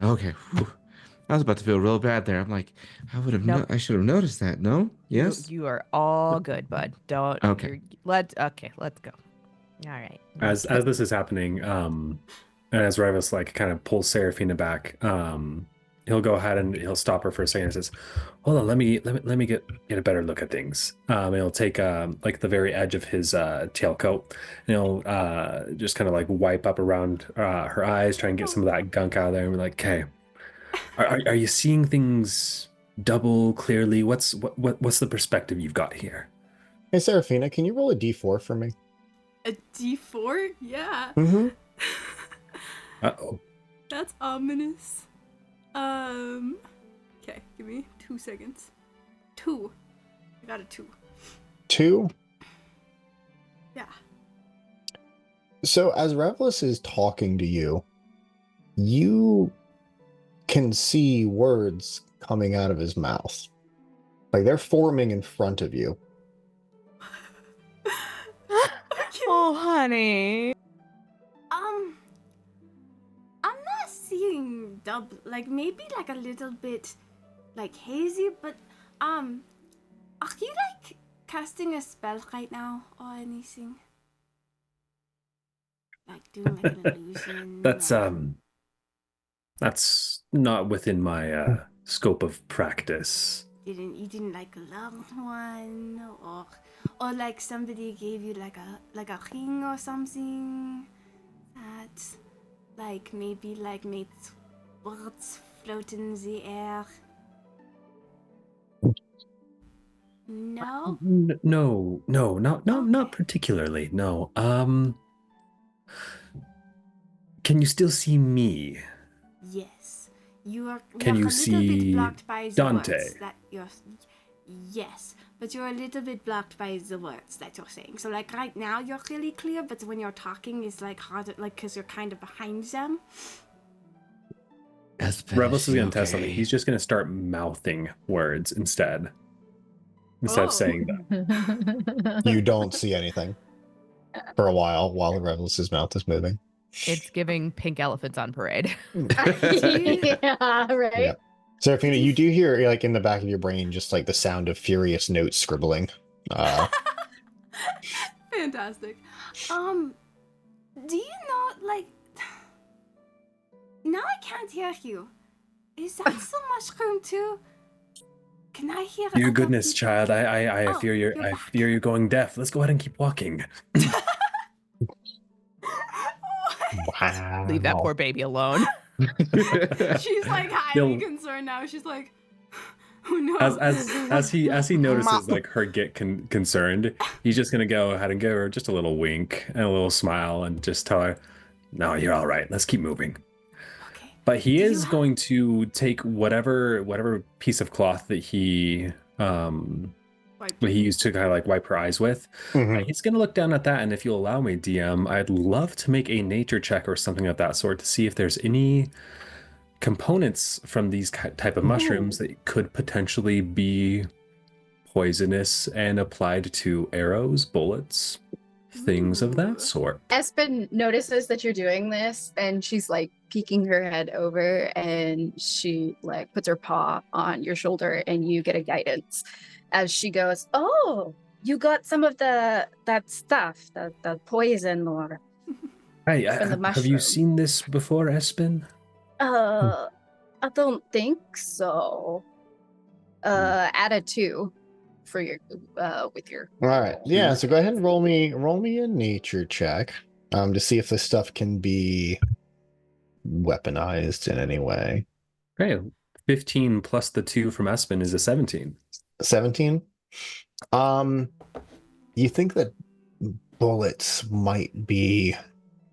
[SPEAKER 5] Okay. Whew. I was about to feel real bad there. I'm like,
[SPEAKER 6] Nope.
[SPEAKER 5] I should have noticed that. No?
[SPEAKER 6] You
[SPEAKER 5] Yes?
[SPEAKER 6] you are all good, bud. Don't.
[SPEAKER 5] Okay.
[SPEAKER 6] Let's go. All right.
[SPEAKER 2] As this is happening, and as Rivas like kind of pulls Seraphina back, he'll go ahead and he'll stop her for a second and says, "Hold on, let me get a better look at things." And he'll take like the very edge of his tailcoat, and he'll just kind of like wipe up around her eyes, try and get some of that gunk out of there, and be like, "Okay, are you seeing things double clearly? What's the perspective you've got here?"
[SPEAKER 1] Hey, Seraphina, can you roll a d4 for me?
[SPEAKER 3] A D4? Yeah.
[SPEAKER 1] Mm-hmm.
[SPEAKER 2] Uh-oh.
[SPEAKER 3] That's ominous. Okay, give me 2 seconds. 2. I got a 2.
[SPEAKER 1] 2.
[SPEAKER 3] Yeah.
[SPEAKER 1] So as Revelus is talking to you, you can see words coming out of his mouth. Like they're forming in front of you.
[SPEAKER 6] Oh, honey.
[SPEAKER 3] I'm not seeing double, like maybe like a little bit like hazy, but are you like casting a spell right now or anything? Like doing like an illusion?
[SPEAKER 2] That's not within my scope of practice.
[SPEAKER 3] You didn't like love one, or like somebody gave you like a ring or something that like maybe like made words float in the air. No?
[SPEAKER 2] No, not
[SPEAKER 3] Okay.
[SPEAKER 2] particularly. No. Can you still see me?
[SPEAKER 3] Yes. You're
[SPEAKER 2] Can you
[SPEAKER 3] a little bit
[SPEAKER 2] see
[SPEAKER 3] blocked by the
[SPEAKER 2] Dante?
[SPEAKER 3] words that you're. Yes, but you're a little bit blocked by the words that you're saying. So like right now you're really clear, but when you're talking it's like harder, like because you're kind of behind them.
[SPEAKER 2] Rebels is going to test something. He's just going to start mouthing words instead of saying them.
[SPEAKER 1] You don't see anything for a while the Revelus's mouth is moving.
[SPEAKER 6] It's giving pink elephants on parade.
[SPEAKER 4] Yeah, right.
[SPEAKER 1] Yeah. Seraphina, you do hear like in the back of your brain just like the sound of furious notes scribbling.
[SPEAKER 3] Fantastic. Do you know like? Now I can't hear you. Is that the mushroom too? Can I hear?
[SPEAKER 2] Dear
[SPEAKER 3] other
[SPEAKER 2] goodness,
[SPEAKER 3] people?
[SPEAKER 2] child, I
[SPEAKER 3] Oh,
[SPEAKER 2] fear
[SPEAKER 3] you're
[SPEAKER 2] I
[SPEAKER 3] back.
[SPEAKER 2] fear you're going deaf. Let's go ahead and keep walking.
[SPEAKER 1] Wow.
[SPEAKER 6] Leave that poor baby alone.
[SPEAKER 3] She's like highly
[SPEAKER 2] No.
[SPEAKER 3] concerned now. She's like, oh no.
[SPEAKER 2] As he notices like her get concerned, he's just gonna go ahead and give her just a little wink and a little smile and just tell her, "No, you're all right. Let's keep moving."
[SPEAKER 3] Okay.
[SPEAKER 2] But he
[SPEAKER 3] Do you
[SPEAKER 2] is
[SPEAKER 3] have-
[SPEAKER 2] going to take whatever piece of cloth that he used to kind of like wipe her eyes with.
[SPEAKER 1] Mhm.
[SPEAKER 2] He's going to look down at that, and if you'll allow me, DM, I'd love to make a nature check or something of that sort to see if there's any components from these type of mushrooms that could potentially be poisonous and applied to arrows, bullets, things of
[SPEAKER 3] Ooh.
[SPEAKER 2] that sort.
[SPEAKER 4] Espen notices that you're doing this and she's like peeking her head over and she like puts her paw on your shoulder and you get a guidance as she goes, "Oh, you got some of that stuff, the poison or
[SPEAKER 2] Hey,
[SPEAKER 4] from the
[SPEAKER 2] have you
[SPEAKER 4] mushroom."
[SPEAKER 2] seen this before, Espen?
[SPEAKER 4] I don't think so. Add a 2 for your with your
[SPEAKER 1] All right. Yeah, so go ahead and roll me a nature check to see if this stuff can be weaponized in any way.
[SPEAKER 2] Okay, 15 plus the 2 from Espen is a 17.
[SPEAKER 1] 17. You think that bullets might be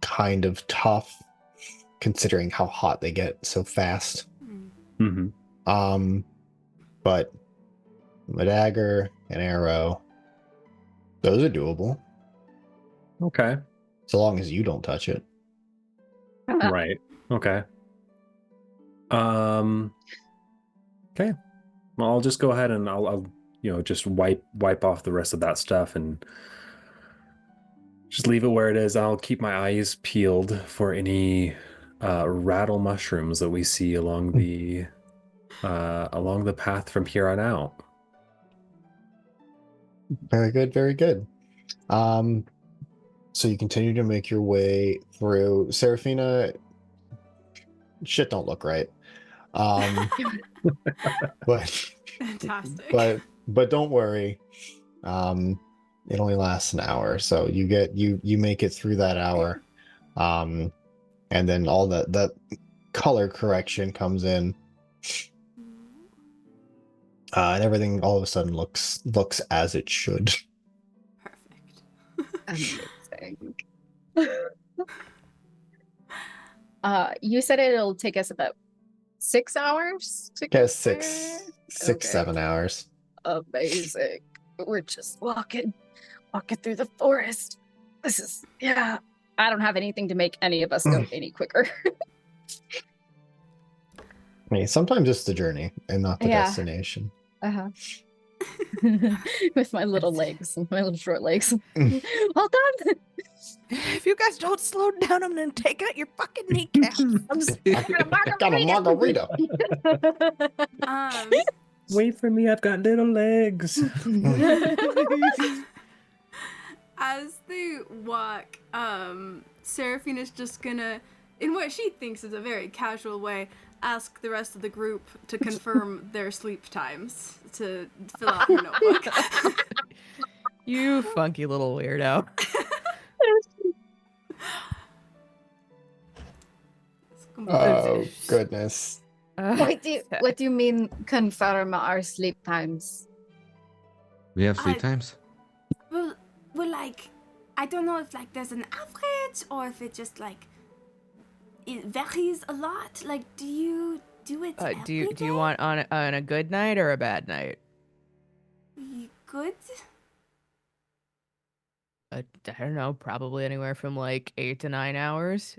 [SPEAKER 1] kind of tough considering how hot they get so fast.
[SPEAKER 3] Hmm.
[SPEAKER 2] Mm-hmm.
[SPEAKER 1] But a dagger, an arrow. Those are doable,
[SPEAKER 2] Okay.
[SPEAKER 1] so long as you don't touch it.
[SPEAKER 2] Right. Okay. Okay. Well, I'll just go ahead and I'll just wipe off the rest of that stuff and just leave it where it is. I'll keep my eyes peeled for any rattle mushrooms that we see along the path from here on out.
[SPEAKER 1] Very good, very good. So you continue to make your way through. Seraphina, shit don't look right. But
[SPEAKER 3] Fantastic.
[SPEAKER 1] but don't worry. It only lasts an hour, so you make it through that hour. And then all that color correction comes in. And everything all of a sudden looks as it should.
[SPEAKER 3] Perfect.
[SPEAKER 4] Amazing. You said it'll take us about 6 hours to
[SPEAKER 1] Yeah,
[SPEAKER 4] get
[SPEAKER 1] six,
[SPEAKER 4] there? Okay.
[SPEAKER 1] 7 hours.
[SPEAKER 4] Amazing. We're just walking through the forest. This is, yeah. I don't have anything to make any of us go any quicker.
[SPEAKER 1] I mean, sometimes it's the journey and not the
[SPEAKER 4] Yeah.
[SPEAKER 1] destination.
[SPEAKER 4] Uh-huh. With my little legs, my little short legs. Hold on.
[SPEAKER 6] If you guys don't slow down, I'm gonna take out your fucking kneecap.
[SPEAKER 4] I'm just
[SPEAKER 1] Got a margarita.
[SPEAKER 2] Wait for me, I've got little legs.
[SPEAKER 3] As they walk, Seraphina's just gonna, in what she thinks is a very casual way, ask the rest of the group to confirm their sleep times to fill out her notebook.
[SPEAKER 6] You funky little weirdo.
[SPEAKER 1] Oh goodness.
[SPEAKER 4] What do you mean confirm our sleep times?
[SPEAKER 5] We have sleep times?
[SPEAKER 3] Well, like, I don't know if like there's an average or if it just like it varies a lot. Like, do you do it?
[SPEAKER 6] Do you want on a good night or a bad night?
[SPEAKER 3] Good.
[SPEAKER 6] I don't know, probably anywhere from like 8 to 9 hours.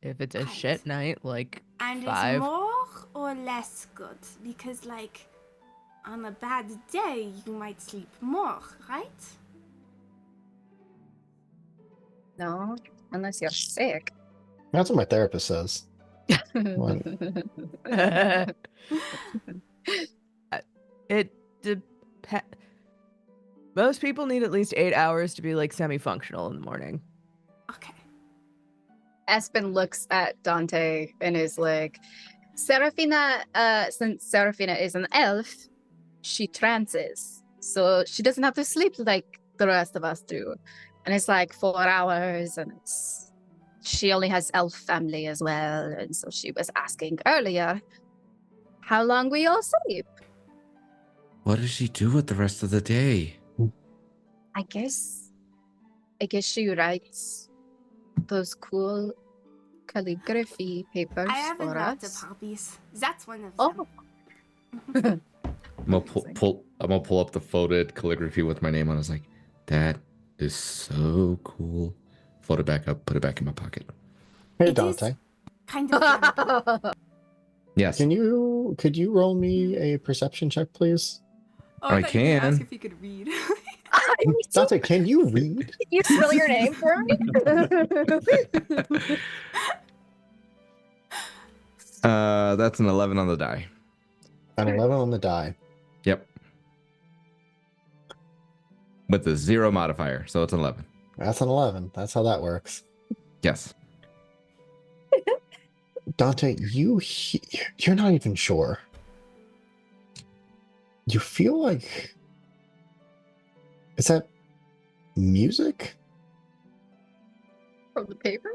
[SPEAKER 6] If it's a
[SPEAKER 3] Right.
[SPEAKER 6] shit night, like
[SPEAKER 3] And
[SPEAKER 6] 5.
[SPEAKER 3] is more or less good? Because like on a bad day you might sleep more, right?
[SPEAKER 4] No, unless you're sick.
[SPEAKER 1] That's what my therapist says. What?
[SPEAKER 6] It depends. Most people need at least 8 hours to be like semi-functional in the morning.
[SPEAKER 3] Okay.
[SPEAKER 4] Aspen looks at Dante and is like, Seraphina, since Seraphina is an elf, she trances. So she doesn't have to sleep like the rest of us do. And it's like 4 hours, and she only has elf family as well. And so she was asking earlier, how long we all sleep?
[SPEAKER 5] What does she do with the rest of the day?
[SPEAKER 4] I guess she writes those cool calligraphy papers
[SPEAKER 3] I have a
[SPEAKER 4] for
[SPEAKER 3] lot of
[SPEAKER 4] us.
[SPEAKER 3] hobbies. That's one of
[SPEAKER 4] Oh.
[SPEAKER 3] them.
[SPEAKER 5] I'm gonna pull up the folded calligraphy with my name on it. I was like, that is so cool. Fold it back up, put it back in my pocket.
[SPEAKER 1] Hey
[SPEAKER 3] It is
[SPEAKER 1] Dante,
[SPEAKER 3] kind of flammable.
[SPEAKER 5] Yes.
[SPEAKER 1] could you roll me a perception check, please?
[SPEAKER 3] Oh,
[SPEAKER 5] I
[SPEAKER 3] thought you were gonna ask
[SPEAKER 5] can.
[SPEAKER 3] if he could read.
[SPEAKER 1] Dante, can you read?
[SPEAKER 4] You spell your name for me?
[SPEAKER 5] That's an 11 on the die.
[SPEAKER 1] An 11 on the die.
[SPEAKER 5] Yep. With the 0 modifier, so it's an 11.
[SPEAKER 1] That's an 11. That's how that works.
[SPEAKER 5] Yes.
[SPEAKER 1] Dante, you're not even sure. You feel like, is that music?
[SPEAKER 4] From the paper?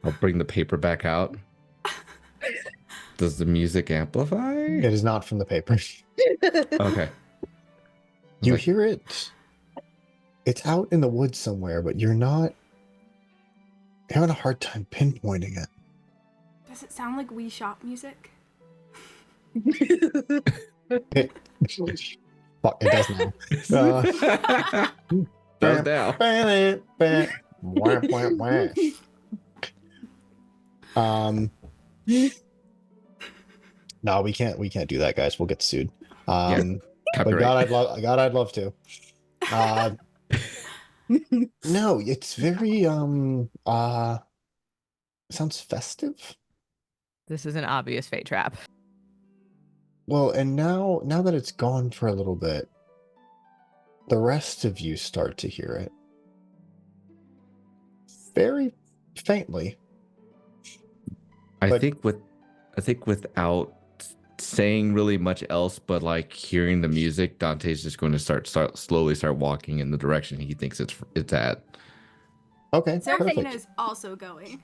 [SPEAKER 5] I'll bring the paper back out. Does the music amplify?
[SPEAKER 1] It is not from the paper.
[SPEAKER 5] Okay.
[SPEAKER 1] You
[SPEAKER 5] like-
[SPEAKER 1] hear it. It's out in the woods somewhere, but you're having a hard time pinpointing it.
[SPEAKER 3] Does it sound like Wii Shop music?
[SPEAKER 1] Fuck, it does now.
[SPEAKER 5] Does now.
[SPEAKER 1] Wah, wah, wah. No, we can't do that, guys. We'll get sued. But
[SPEAKER 5] Copyright.
[SPEAKER 1] God, I'd love to. No, it's very sounds festive.
[SPEAKER 6] This is an obvious fate trap.
[SPEAKER 1] Well, and now that it's gone for a little bit, the rest of you start to hear it. Very faintly.
[SPEAKER 5] I
[SPEAKER 1] But-
[SPEAKER 5] think without saying really much else, but like hearing the music, Dante's just going to start slowly walking in the direction he thinks it's at.
[SPEAKER 1] Okay,
[SPEAKER 3] Seraphina
[SPEAKER 1] perfect.
[SPEAKER 3] is also going.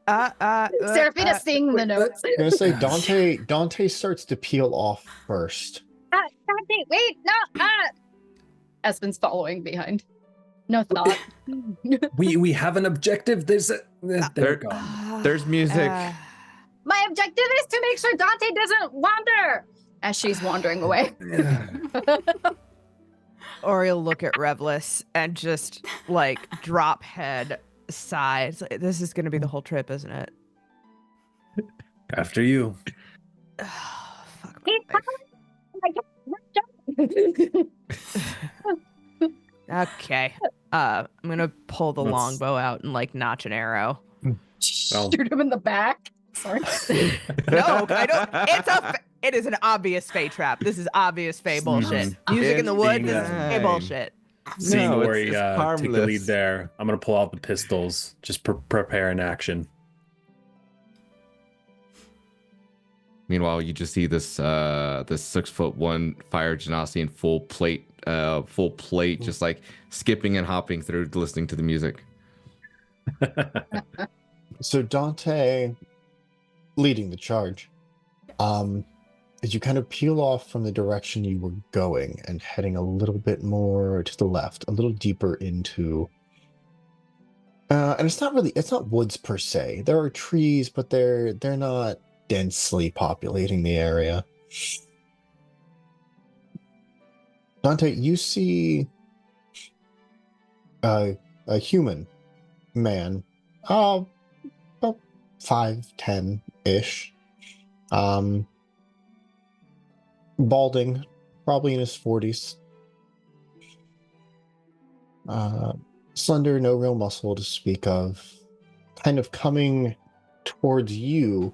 [SPEAKER 4] Seraphina's seeing the notes.
[SPEAKER 1] I'm gonna say Dante starts to peel off first.
[SPEAKER 4] Dante, wait, no, Espen's following behind. No thought.
[SPEAKER 2] We have an objective. They're gone.
[SPEAKER 5] There's music.
[SPEAKER 4] My objective is to make sure Dante doesn't wander as she's wandering away.
[SPEAKER 6] Or you'll look at Revlis and just like drop head, sigh. It's like, this is gonna be the whole trip, isn't it?
[SPEAKER 2] After you.
[SPEAKER 6] Fuck my life. Okay. I'm gonna pull the
[SPEAKER 2] Let's-
[SPEAKER 6] longbow out and like notch an arrow.
[SPEAKER 4] Shoot him in the back. Sorry.
[SPEAKER 6] No, I don't. It is an obvious Fey trap. This is obvious Fey bullshit. Music in the woods is Fey
[SPEAKER 5] fine.
[SPEAKER 6] bullshit.
[SPEAKER 2] Seeing
[SPEAKER 5] No,
[SPEAKER 2] Ori
[SPEAKER 5] it's
[SPEAKER 2] take the
[SPEAKER 5] harmless.
[SPEAKER 2] lead there, I'm gonna pull out the pistols. Just prepare an action.
[SPEAKER 5] Meanwhile, you just see this 6'1" fire genasi in full plate, just like skipping and hopping through, listening to the music.
[SPEAKER 1] So Dante leading the charge. As you kind of peel off from the direction you were going and heading a little bit more to the left, a little deeper into and it's not woods per se. There are trees, but they're not densely populating the area. Dante, you see a human man, about 5'10"-ish. Balding, probably in his 40s. Slender, no real muscle to speak of. Kind of coming towards you.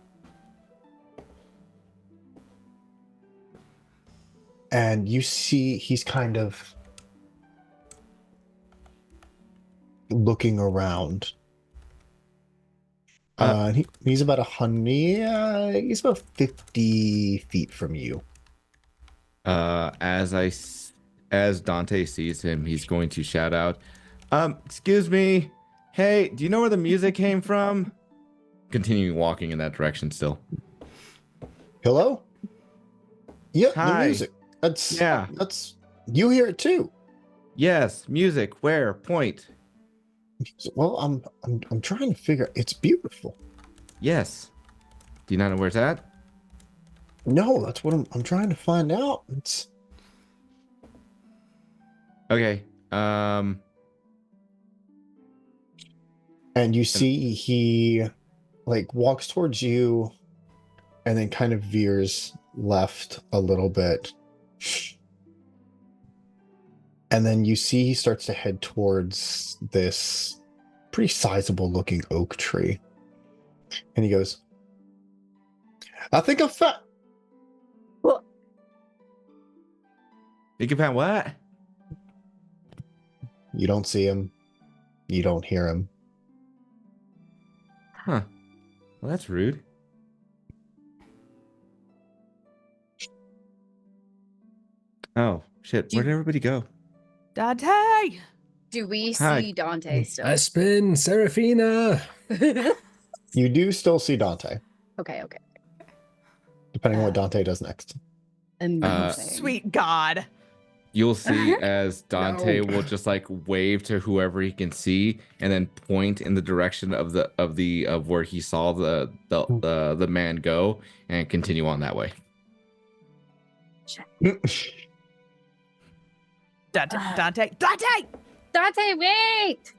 [SPEAKER 1] And you see he's kind of looking around. He's about 100. He's about 50 feet from you.
[SPEAKER 5] As Dante sees him, he's going to shout out, excuse me, hey, do you know where the music came from? Continuing walking in that direction still.
[SPEAKER 1] Hello? Yeah, the
[SPEAKER 5] Hi.
[SPEAKER 1] music. That's you hear it too.
[SPEAKER 5] Yes, music. Where? Point.
[SPEAKER 1] Well, I'm trying to figure. It's beautiful.
[SPEAKER 5] Yes. Do you not know where it's at?
[SPEAKER 1] No, that's what I'm trying to find out. It's
[SPEAKER 5] Okay.
[SPEAKER 1] and you see he like walks towards you and then kind of veers left a little bit. And then you see he starts to head towards this pretty sizable looking oak tree. And he goes, I think I found.
[SPEAKER 5] You can find what?
[SPEAKER 1] You don't see him. You don't hear him.
[SPEAKER 5] Huh. Well, that's rude. Oh, shit. Where did everybody go?
[SPEAKER 6] Dante!
[SPEAKER 4] Do we
[SPEAKER 5] Hi.
[SPEAKER 4] see Dante still?
[SPEAKER 2] Espen, Seraphina.
[SPEAKER 1] You do still see Dante,
[SPEAKER 4] Okay.
[SPEAKER 1] depending on what Dante does next.
[SPEAKER 4] And
[SPEAKER 5] Uh,
[SPEAKER 6] Sweet God.
[SPEAKER 5] You'll see as Dante
[SPEAKER 1] No.
[SPEAKER 5] will just like wave to whoever he can see, and then point in the direction of where he saw the man go, and continue on that way.
[SPEAKER 6] Dante.
[SPEAKER 4] Dante, wait!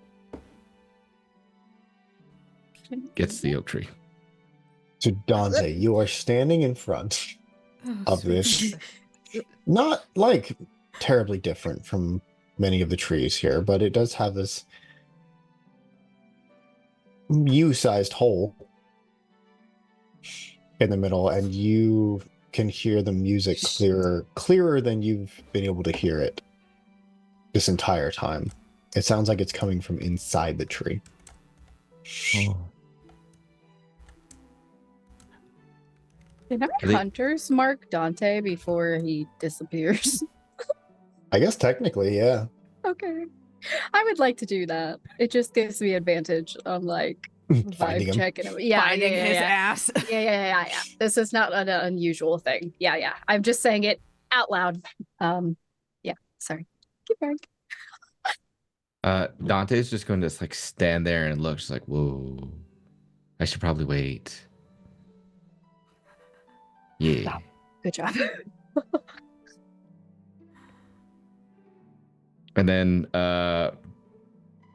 [SPEAKER 5] Gets the oak tree.
[SPEAKER 1] So Dante, you are standing in front of this, not like terribly different from many of the trees here, but it does have this U-sized hole in the middle, and you can hear the music clearer than you've been able to hear it this entire time. It sounds like it's coming from inside the tree.
[SPEAKER 4] Can our
[SPEAKER 5] Are they-
[SPEAKER 4] hunters mark Dante before he disappears?
[SPEAKER 1] I guess technically, yeah.
[SPEAKER 4] Okay. I would like to do that. It just gives me advantage on like
[SPEAKER 1] Finding
[SPEAKER 4] vibe
[SPEAKER 1] him.
[SPEAKER 4] checking. Yeah,
[SPEAKER 6] Finding
[SPEAKER 4] yeah,
[SPEAKER 6] his
[SPEAKER 4] yeah.
[SPEAKER 6] ass.
[SPEAKER 4] Yeah. This is not an unusual thing. Yeah. I'm just saying it out loud. Yeah. Sorry. Keep going.
[SPEAKER 5] Dante's just going to like stand there and look. She's like, whoa, I should probably wait. Yeah.
[SPEAKER 4] Good job.
[SPEAKER 5] And then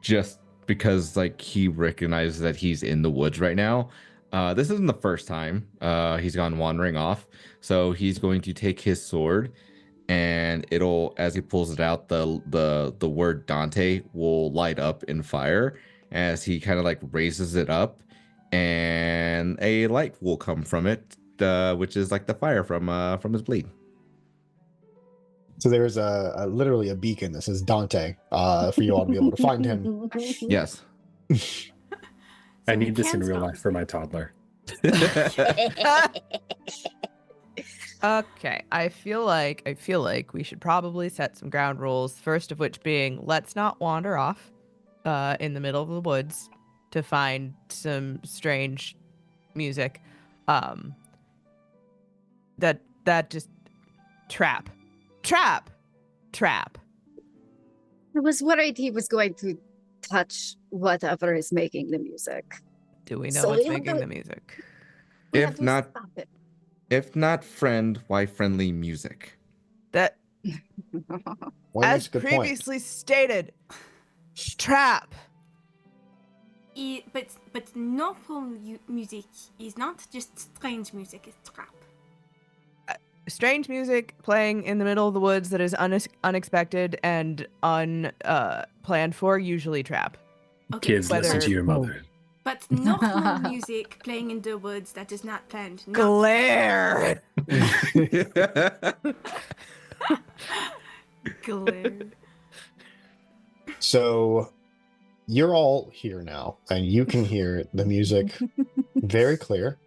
[SPEAKER 5] just because like he recognizes that he's in the woods right now, this isn't the first time he's gone wandering off. So he's going to take his sword, and it'll, as he pulls it out, the word Dante will light up in fire as he kind of like raises it up, and a light will come from it, which is like the fire from his blade.
[SPEAKER 1] So there's literally a beacon that says Dante for you all to be able to find him.
[SPEAKER 5] Yes.
[SPEAKER 2] I
[SPEAKER 3] So we
[SPEAKER 2] need this in
[SPEAKER 3] can
[SPEAKER 2] real
[SPEAKER 3] spell
[SPEAKER 2] life for my toddler.
[SPEAKER 6] Okay, I feel like we should probably set some ground rules. First of which being, let's not wander off in the middle of the woods to find some strange music. That just trap.
[SPEAKER 4] I was worried he was going to touch whatever is making the music.
[SPEAKER 6] Do we know
[SPEAKER 4] So
[SPEAKER 6] what's
[SPEAKER 4] we have
[SPEAKER 6] making
[SPEAKER 4] to-
[SPEAKER 6] the music?
[SPEAKER 4] We
[SPEAKER 5] If
[SPEAKER 4] have to
[SPEAKER 5] not-
[SPEAKER 4] stop it.
[SPEAKER 5] If not friend, why friendly music?
[SPEAKER 6] That,
[SPEAKER 1] Well,
[SPEAKER 6] as
[SPEAKER 1] makes a good point.
[SPEAKER 6] previously stated, trap.
[SPEAKER 3] But normal music is not just strange music, it's trap.
[SPEAKER 6] Strange music playing in the middle of the woods that is unexpected and unplanned for, usually trap.
[SPEAKER 3] Okay,
[SPEAKER 2] Kids, listen
[SPEAKER 6] Whether-
[SPEAKER 2] to your mother.
[SPEAKER 3] but normal music playing in the woods that is not planned. Not
[SPEAKER 6] Glare.
[SPEAKER 3] glare.
[SPEAKER 1] So you're all here now, and you can hear the music very clear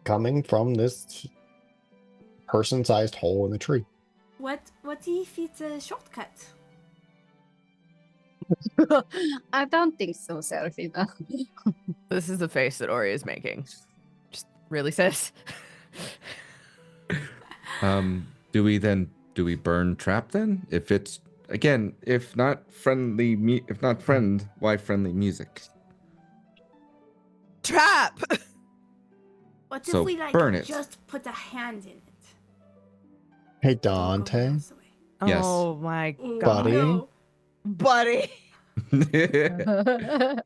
[SPEAKER 1] coming from this person-sized hole in the tree.
[SPEAKER 3] What if it's a shortcut?
[SPEAKER 4] I don't think so, Serafina.
[SPEAKER 6] This is the face that Ori is making. Just really, sis?
[SPEAKER 5] Do we burn trap then? If it's again, if not friendly, if not friend, why friendly music?
[SPEAKER 6] Trap.
[SPEAKER 3] What
[SPEAKER 5] So
[SPEAKER 3] if we like
[SPEAKER 5] burn it.
[SPEAKER 3] just put a hand in it?
[SPEAKER 1] Hey,
[SPEAKER 3] Don't go
[SPEAKER 1] Dante.
[SPEAKER 3] the rest of the way.
[SPEAKER 5] Yes.
[SPEAKER 6] Oh my
[SPEAKER 3] Oh,
[SPEAKER 6] god.
[SPEAKER 1] Buddy.
[SPEAKER 3] no.
[SPEAKER 6] Buddy.
[SPEAKER 1] Can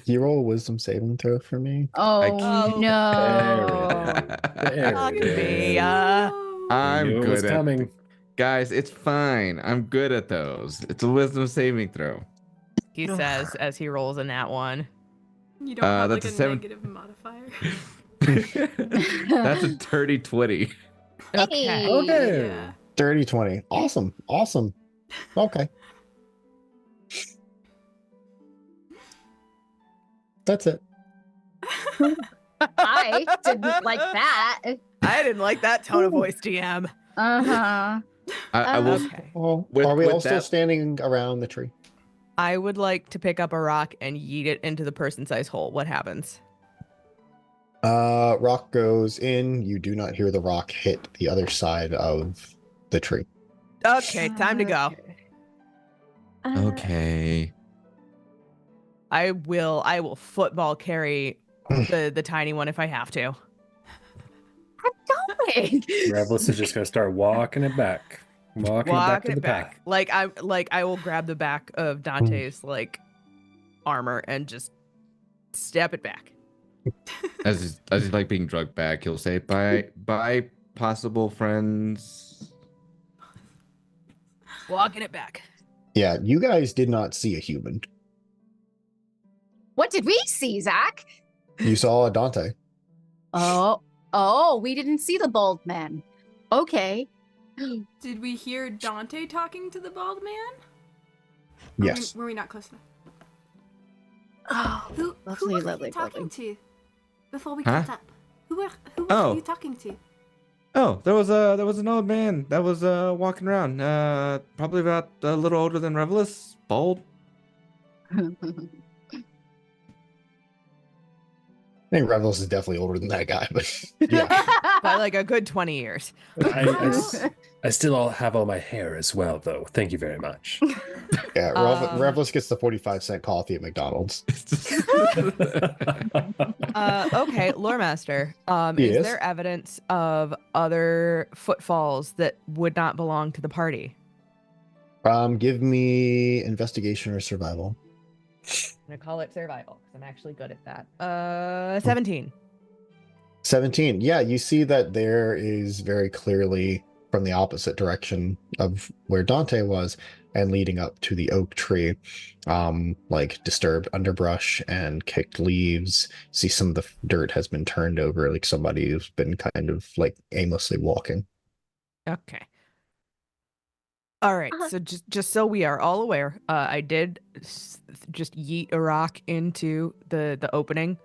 [SPEAKER 1] you roll a wisdom saving throw for me?
[SPEAKER 4] Oh, no.
[SPEAKER 2] There
[SPEAKER 6] Fuck
[SPEAKER 2] it
[SPEAKER 6] me.
[SPEAKER 2] is.
[SPEAKER 3] No.
[SPEAKER 5] I'm
[SPEAKER 2] Knew it was
[SPEAKER 5] good at
[SPEAKER 2] coming.
[SPEAKER 5] guys. It's fine. I'm good at those. It's a wisdom saving throw.
[SPEAKER 6] He says as he rolls a nat one.
[SPEAKER 3] You don't have like
[SPEAKER 5] that's
[SPEAKER 3] a
[SPEAKER 5] a seven-
[SPEAKER 3] negative modifier.
[SPEAKER 5] That's a dirty 20.
[SPEAKER 6] Okay.
[SPEAKER 1] Okay.
[SPEAKER 3] Yeah.
[SPEAKER 1] 30-20. Awesome. Okay. That's it.
[SPEAKER 4] I didn't like that.
[SPEAKER 6] I didn't like that tone of voice, GM.
[SPEAKER 4] Uh-huh.
[SPEAKER 5] I will.
[SPEAKER 6] Okay.
[SPEAKER 1] Well,
[SPEAKER 5] With-
[SPEAKER 1] are we
[SPEAKER 5] with
[SPEAKER 1] all still
[SPEAKER 5] that-
[SPEAKER 1] standing around the tree?
[SPEAKER 6] I would like to pick up a rock and yeet it into the person-sized hole. What happens?
[SPEAKER 1] Rock goes in. You do not hear the rock hit the other side of the tree.
[SPEAKER 6] Okay, time to go.
[SPEAKER 5] Okay.
[SPEAKER 6] I will football carry the tiny one if I have to.
[SPEAKER 4] Going.
[SPEAKER 2] Revelous is just gonna start walking it back. Walking it back to the path.
[SPEAKER 6] I will grab the back of Dante's like armor and just step it back.
[SPEAKER 5] As he's like being drugged back, he'll say, "Bye, possible friends."
[SPEAKER 6] Walking it back.
[SPEAKER 1] Yeah, you guys did not see a human.
[SPEAKER 4] What did we see, Zach?
[SPEAKER 1] You saw Dante.
[SPEAKER 4] Oh, we didn't see the bald man. Okay.
[SPEAKER 3] Did we hear Dante talking to the bald man?
[SPEAKER 1] Yes.
[SPEAKER 3] Were we not close enough?
[SPEAKER 4] Oh,
[SPEAKER 3] Who
[SPEAKER 4] lovely,
[SPEAKER 3] was
[SPEAKER 4] lovely,
[SPEAKER 3] you talking
[SPEAKER 4] lovely.
[SPEAKER 3] to before we
[SPEAKER 5] Huh?
[SPEAKER 3] caught up? Who was
[SPEAKER 5] Oh.
[SPEAKER 3] you talking to?
[SPEAKER 5] Oh, there was an old man that was walking around. Probably about a little older than Revelous, bald.
[SPEAKER 1] I think Revels is definitely older than that guy, but yeah.
[SPEAKER 6] By like a good 20 years.
[SPEAKER 2] I still have all my hair as well, though. Thank you very much.
[SPEAKER 1] Yeah,
[SPEAKER 6] Um,
[SPEAKER 1] Revels gets the 45-cent coffee at McDonald's.
[SPEAKER 6] Okay, Lore Master. Is
[SPEAKER 1] Yes.
[SPEAKER 6] there evidence of other footfalls that would not belong to the party?
[SPEAKER 1] Give me investigation or survival.
[SPEAKER 6] I'm gonna call it survival because I'm actually good at that. 17.
[SPEAKER 1] 17. Yeah, you see that there is very clearly from the opposite direction of where Dante was and leading up to the oak tree, like disturbed underbrush and kicked leaves. See some of the dirt has been turned over, like somebody who's been kind of like aimlessly walking.
[SPEAKER 6] Okay. All right. So just so we are all aware, I did just yeet a rock into the opening.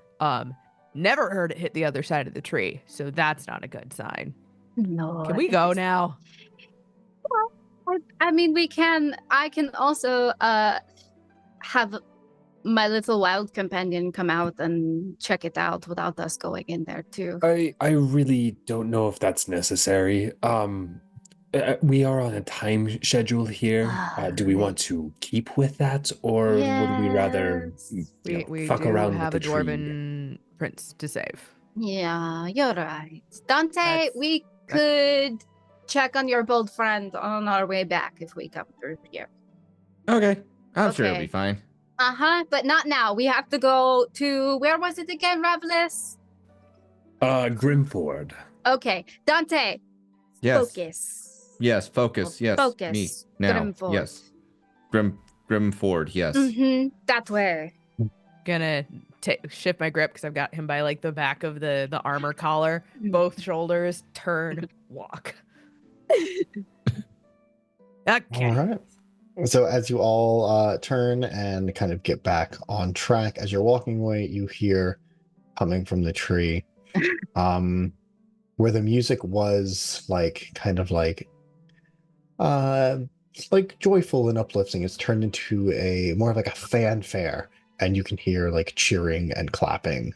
[SPEAKER 6] Never heard it hit the other side of the tree, so that's not a good sign.
[SPEAKER 4] No.
[SPEAKER 6] Can we go now?
[SPEAKER 4] I mean, we can. I can also have my little wild companion come out and check it out without us going in there too.
[SPEAKER 2] I really don't know if that's necessary. We are on a time schedule here. Do we want to keep with that, or would we rather
[SPEAKER 6] We
[SPEAKER 2] fuck
[SPEAKER 6] do
[SPEAKER 2] around
[SPEAKER 6] have
[SPEAKER 2] with
[SPEAKER 6] a
[SPEAKER 2] the tree?
[SPEAKER 6] dwarven prince to save.
[SPEAKER 4] Yeah, you're right. Dante,
[SPEAKER 6] That's-
[SPEAKER 4] we could check on your bold friend on our way back if we come through here.
[SPEAKER 5] Okay, I'm sure it'll
[SPEAKER 4] Okay.
[SPEAKER 5] be fine.
[SPEAKER 4] But not now. We have to go to, where was it again, Revelous?
[SPEAKER 2] Grimford.
[SPEAKER 4] Okay, Dante,
[SPEAKER 5] Yes.
[SPEAKER 4] focus.
[SPEAKER 5] Yes. Focus. Yes.
[SPEAKER 4] Focus.
[SPEAKER 5] Me now.
[SPEAKER 4] Grimford.
[SPEAKER 5] Yes. Grimford. Yes.
[SPEAKER 4] Mm-hmm. That way.
[SPEAKER 6] Gonna shift my grip because I've got him by like the back of the armor collar, both shoulders, turn, walk. Okay.
[SPEAKER 1] All right. So as you all turn and kind of get back on track, as you're walking away, you hear coming from the tree, where the music was like kind of like joyful and uplifting. It's turned into a more of like a fanfare, and you can hear like cheering and clapping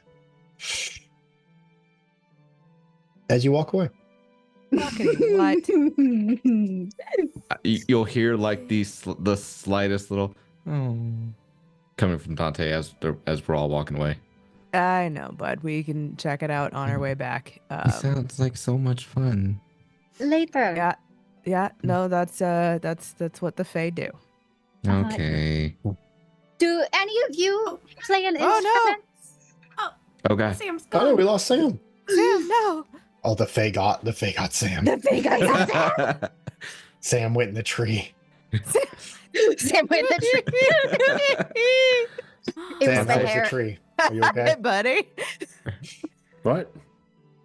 [SPEAKER 1] as you walk away.
[SPEAKER 6] Fucking what?
[SPEAKER 5] You'll hear like the slightest little coming from Dante as we're all walking away.
[SPEAKER 6] I know, bud. We can check it out on our way back.
[SPEAKER 5] It sounds like so much fun.
[SPEAKER 4] Later.
[SPEAKER 6] Yeah. No, that's what the Fae do.
[SPEAKER 5] Okay.
[SPEAKER 4] Do any of you play an
[SPEAKER 6] Oh, no.
[SPEAKER 4] instrument?
[SPEAKER 5] Okay.
[SPEAKER 3] Sam's
[SPEAKER 1] Oh,
[SPEAKER 3] gone.
[SPEAKER 1] we lost Sam.
[SPEAKER 6] Sam, no.
[SPEAKER 1] Oh, the Fae got Sam.
[SPEAKER 4] The big guy.
[SPEAKER 1] Sam went in the tree.
[SPEAKER 4] Sam went the tree. It was
[SPEAKER 1] Sam,
[SPEAKER 4] the
[SPEAKER 1] how was
[SPEAKER 4] hair.
[SPEAKER 1] the tree? Are you okay?
[SPEAKER 6] Hey, buddy.
[SPEAKER 2] What?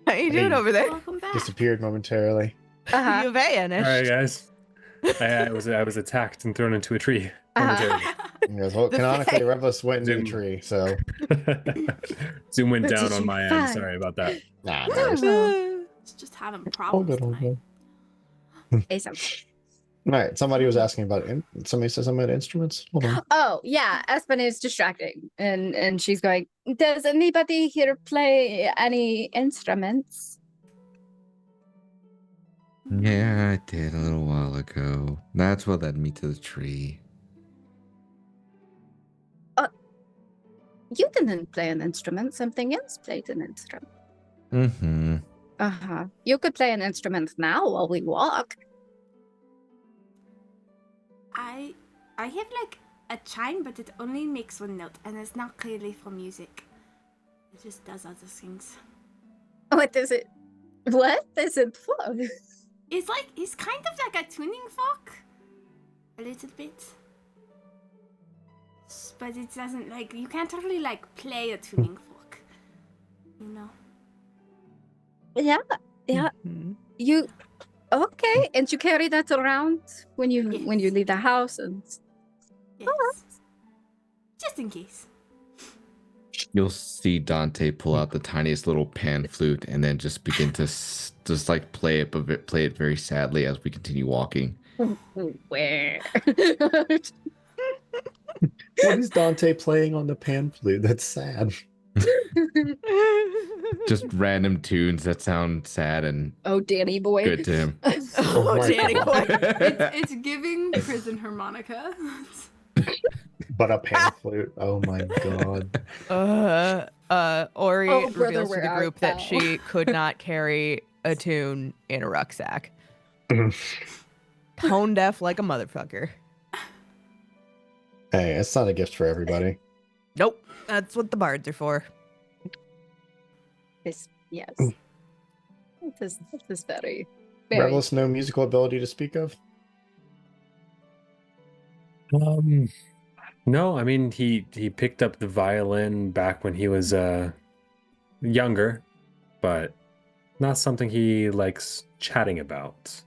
[SPEAKER 6] How you doing
[SPEAKER 1] Hey.
[SPEAKER 6] over there?
[SPEAKER 3] Welcome back.
[SPEAKER 1] Disappeared momentarily.
[SPEAKER 4] Uh-huh.
[SPEAKER 6] You vanished.
[SPEAKER 2] All right, guys. I was attacked and thrown into a tree. momentarily.
[SPEAKER 1] He goes, well,
[SPEAKER 6] The
[SPEAKER 1] canonically,
[SPEAKER 6] Fae.
[SPEAKER 1] Revus went into the
[SPEAKER 2] Zoom.
[SPEAKER 1] tree, so
[SPEAKER 2] Zoom went
[SPEAKER 4] But
[SPEAKER 2] down
[SPEAKER 4] did
[SPEAKER 2] on
[SPEAKER 4] you
[SPEAKER 2] my end.
[SPEAKER 4] find-
[SPEAKER 2] Sorry about that.
[SPEAKER 1] nah.
[SPEAKER 3] It's just having
[SPEAKER 1] All
[SPEAKER 3] problems
[SPEAKER 1] good, all
[SPEAKER 3] tonight.
[SPEAKER 1] good.
[SPEAKER 4] ASAP.
[SPEAKER 1] All right, somebody was asking about somebody said something about instruments. Hold on.
[SPEAKER 4] Oh yeah, Espen is distracting, and she's going. Does anybody here play any instruments?
[SPEAKER 5] Yeah, I did a little while ago. That's what led me to the tree.
[SPEAKER 4] You didn't play an instrument. Something else played an instrument.
[SPEAKER 5] Mm-hmm.
[SPEAKER 4] Uh-huh. You could play an instrument now while we walk.
[SPEAKER 3] I have like a chime, but it only makes one note, and it's not clearly for music. It just does other things.
[SPEAKER 4] What is it? What is it for?
[SPEAKER 3] It's kind of like a tuning fork, a little bit. But it doesn't like you can't really like play a tuning fork, you know.
[SPEAKER 4] Yeah, yeah.
[SPEAKER 6] Mhm.
[SPEAKER 4] You okay? And you carry that around when you
[SPEAKER 3] Yes.
[SPEAKER 4] leave the house and
[SPEAKER 3] Yes. Just in case.
[SPEAKER 5] You'll see Dante pull out the tiniest little pan flute and then just begin to just like play it, but play it very sadly as we continue walking.
[SPEAKER 4] where?
[SPEAKER 1] What is Dante playing on the pan flute? That's sad.
[SPEAKER 5] Just random tunes that sound sad and
[SPEAKER 4] Oh, Danny boy.
[SPEAKER 5] good to him.
[SPEAKER 6] Oh,
[SPEAKER 1] my
[SPEAKER 6] Danny
[SPEAKER 1] God.
[SPEAKER 6] boy.
[SPEAKER 3] It's giving prison harmonica.
[SPEAKER 1] But a pan flute. Oh my god.
[SPEAKER 6] Ori
[SPEAKER 4] Oh, brother,
[SPEAKER 6] reveals to
[SPEAKER 4] where
[SPEAKER 6] the
[SPEAKER 4] art
[SPEAKER 6] group that
[SPEAKER 4] thou?
[SPEAKER 6] she could not carry a tune in a rucksack. Tone deaf like a motherfucker.
[SPEAKER 1] Hey, it's not a gift for everybody.
[SPEAKER 6] Nope, that's what the bards are for.
[SPEAKER 4] Yes. That is very, very.
[SPEAKER 1] Revelous, no musical ability to speak of.
[SPEAKER 2] No, I mean he picked up the violin back when he was younger, but not something he likes chatting about.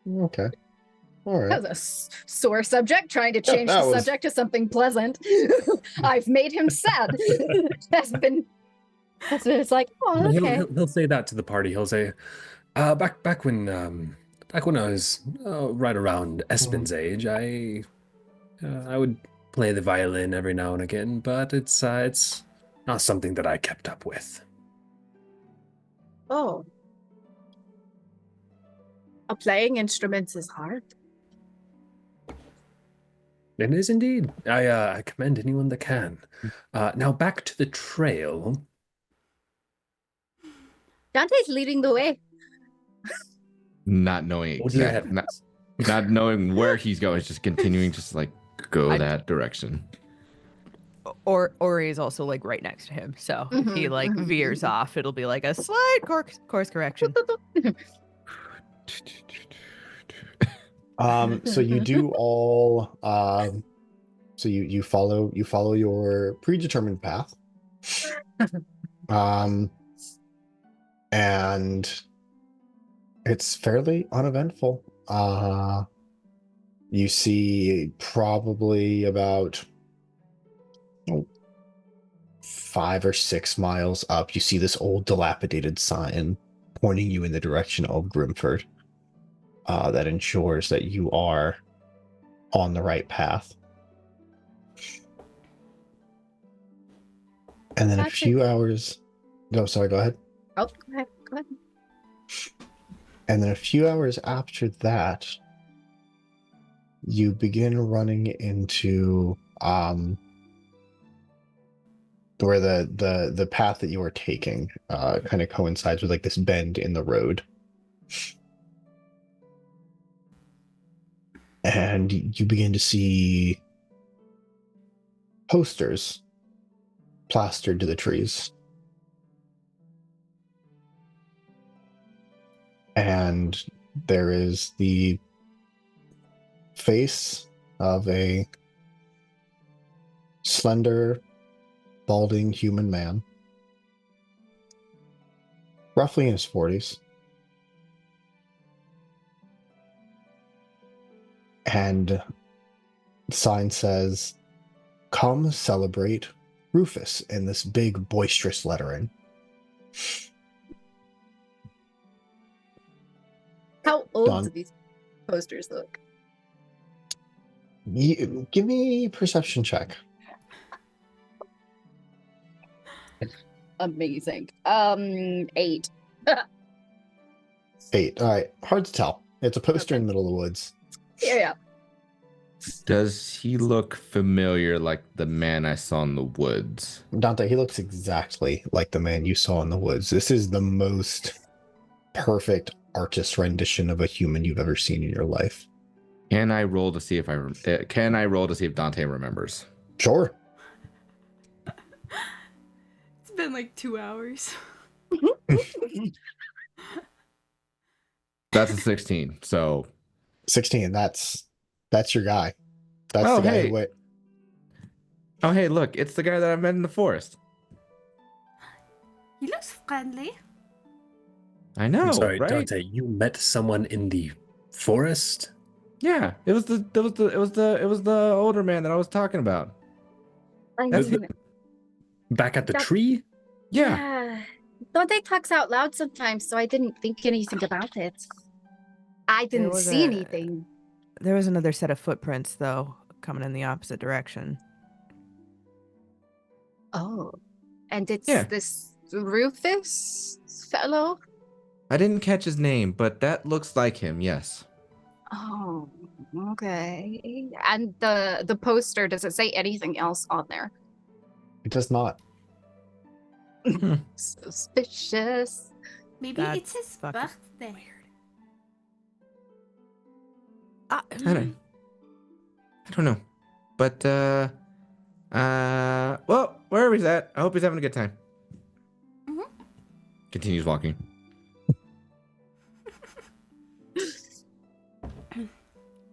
[SPEAKER 1] Okay. All right.
[SPEAKER 4] That was a sore subject, trying to change
[SPEAKER 1] that
[SPEAKER 4] the
[SPEAKER 1] was-
[SPEAKER 4] subject to something pleasant. I've made him sad. That's been. It's like, oh,
[SPEAKER 2] Well,
[SPEAKER 4] okay.
[SPEAKER 2] he'll say that to the party. He'll say, back when I was right around Espen's age, I would play the violin every now and again, but it's not something that I kept up with.
[SPEAKER 4] Oh. Playing instruments is hard.
[SPEAKER 2] It is indeed. I commend anyone that can. Now back to the trail.
[SPEAKER 4] Dante's leading the way.
[SPEAKER 5] Not knowing
[SPEAKER 2] Oh, dear
[SPEAKER 5] exactly,
[SPEAKER 2] heavens.
[SPEAKER 5] not knowing where he's going, just continuing, just like go
[SPEAKER 6] I-
[SPEAKER 5] that direction.
[SPEAKER 6] Ori is also like right next to him, so if he
[SPEAKER 4] Mhm,
[SPEAKER 6] like
[SPEAKER 4] mhm,
[SPEAKER 6] veers
[SPEAKER 4] mhm.
[SPEAKER 6] off, it'll be like a slight course correction.
[SPEAKER 1] So you do all so you follow your predetermined path. And it's fairly uneventful. You see probably about 5 or 6 miles up, you see this old dilapidated sign pointing you in the direction of Grimford. That ensures that you are on the right path. And then a
[SPEAKER 4] That's
[SPEAKER 1] few hours. No, sorry, go ahead.
[SPEAKER 4] Oh, go ahead. Go ahead.
[SPEAKER 1] And then a few hours after that, you begin running into where the path that you are taking kind of coincides with like this bend in the road. And you begin to see posters plastered to the trees. And there is the face of a slender, balding human man, roughly in his 40s. And the sign says, "Come celebrate Rufus," in this big, boisterous lettering.
[SPEAKER 4] How old
[SPEAKER 1] Done.
[SPEAKER 4] do these posters look?
[SPEAKER 1] Give me a perception check.
[SPEAKER 4] Amazing. 8.
[SPEAKER 1] 8. All right. Hard to tell. It's a poster in the middle of the woods.
[SPEAKER 4] Yeah.
[SPEAKER 5] Does he look familiar like the man I saw in the woods?
[SPEAKER 1] Dante, he looks exactly like the man you saw in the woods. This is the most perfect artist rendition of a human you've ever seen in your life.
[SPEAKER 5] Can I roll to see if Dante remembers?
[SPEAKER 1] Sure.
[SPEAKER 3] It's been like 2 hours.
[SPEAKER 5] That's a 16. So
[SPEAKER 1] 16. That's your guy. That's
[SPEAKER 5] Oh,
[SPEAKER 1] the guy
[SPEAKER 5] hey.
[SPEAKER 1] who went.
[SPEAKER 5] oh hey, look, it's the guy that I met in the forest.
[SPEAKER 3] He looks friendly.
[SPEAKER 5] I know,
[SPEAKER 2] I'm sorry,
[SPEAKER 5] right?
[SPEAKER 2] Dante. You met someone in the forest?
[SPEAKER 5] Yeah, it was the older man that I was talking about. That's
[SPEAKER 4] mean,
[SPEAKER 2] Back at the
[SPEAKER 4] That-
[SPEAKER 2] tree?
[SPEAKER 5] Yeah.
[SPEAKER 4] Dante talks out loud sometimes, so I didn't think anything about it. I didn't
[SPEAKER 6] was
[SPEAKER 4] see
[SPEAKER 6] a-
[SPEAKER 4] anything.
[SPEAKER 6] There was another set of footprints, though, coming in the opposite direction.
[SPEAKER 4] Oh. And it's
[SPEAKER 5] Yeah.
[SPEAKER 4] this Rufus fellow?
[SPEAKER 5] I didn't catch his name, but that looks like him, yes.
[SPEAKER 4] Oh, okay. And the poster, does it say anything else on there?
[SPEAKER 1] It does not.
[SPEAKER 4] Suspicious.
[SPEAKER 3] Maybe
[SPEAKER 6] That's
[SPEAKER 3] it's his
[SPEAKER 6] fucking
[SPEAKER 3] birthday.
[SPEAKER 5] I don't know. But well, wherever he's at, I hope he's having a good time.
[SPEAKER 3] Mhm.
[SPEAKER 5] Continues walking.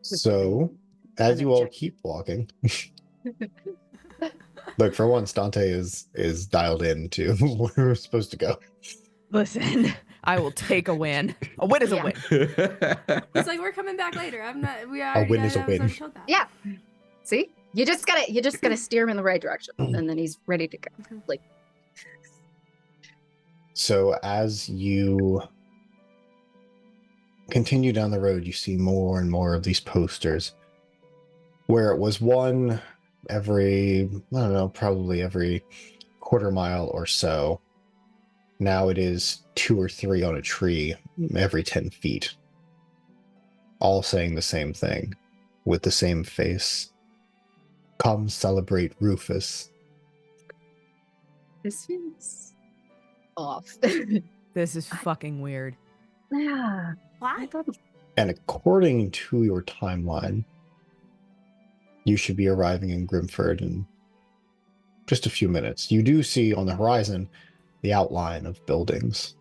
[SPEAKER 1] So, as you all keep walking, look, for once, Dante is dialed in to where we're supposed to go.
[SPEAKER 6] Listen, I will take a win. A win is a
[SPEAKER 4] Yeah.
[SPEAKER 6] win.
[SPEAKER 3] He's like, we're coming back later. I'm not. We
[SPEAKER 1] A
[SPEAKER 3] already.
[SPEAKER 1] win is a
[SPEAKER 3] I was
[SPEAKER 1] win.
[SPEAKER 3] already told that.
[SPEAKER 4] Yeah. See? You just gotta steer him in the right direction, and then he's ready to go. Like,
[SPEAKER 1] So, as you continue down the road, you see more and more of these posters. Where it was one every, I don't know, probably every quarter mile or so. Now it is 2 or 3 on a tree every 10 feet. All saying the same thing with the same face. Come celebrate Rufus.
[SPEAKER 4] this feels off.
[SPEAKER 6] This is fucking weird.
[SPEAKER 4] Yeah. I
[SPEAKER 3] Why?
[SPEAKER 4] thought
[SPEAKER 1] And according to your timeline, you should be arriving in Grimford in just a few minutes. You do see on the horizon the outline of buildings.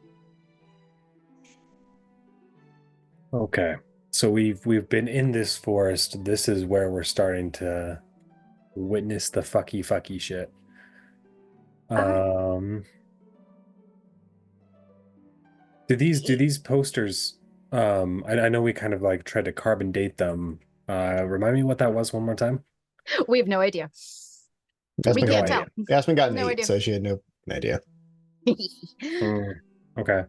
[SPEAKER 2] Okay. So we've been in this forest. This is where we're starting to witness the fucky shit. Do these posters I know we kind of like tried to carbon date them. Remind me what that was one more time.
[SPEAKER 4] we have no idea.
[SPEAKER 1] Aspen
[SPEAKER 4] We can't
[SPEAKER 1] got
[SPEAKER 4] tell.
[SPEAKER 1] Aspen got an
[SPEAKER 4] No
[SPEAKER 1] 8,
[SPEAKER 4] idea.
[SPEAKER 1] so she had no idea.
[SPEAKER 2] Okay.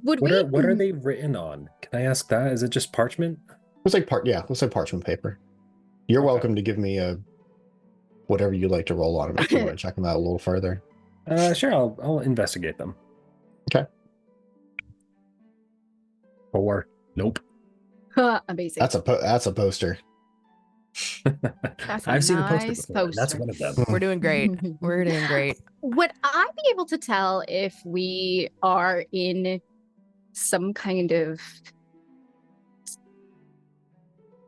[SPEAKER 4] Would
[SPEAKER 2] What are they written on? Can I ask that? Is it just parchment?
[SPEAKER 1] Looks like parchment paper. You're
[SPEAKER 2] Okay.
[SPEAKER 1] welcome to give me a whatever you like to roll on them if you want to check them out a little further.
[SPEAKER 2] Sure, I'll investigate them.
[SPEAKER 1] Okay.
[SPEAKER 2] 4. Nope.
[SPEAKER 4] Amazing.
[SPEAKER 1] That's a poster.
[SPEAKER 4] That's a
[SPEAKER 2] I've seen a poster
[SPEAKER 4] nice
[SPEAKER 2] before. And that's
[SPEAKER 4] poster.
[SPEAKER 2] one of them.
[SPEAKER 6] We're doing great. We're doing great.
[SPEAKER 4] Would I be able to tell if we are in some kind of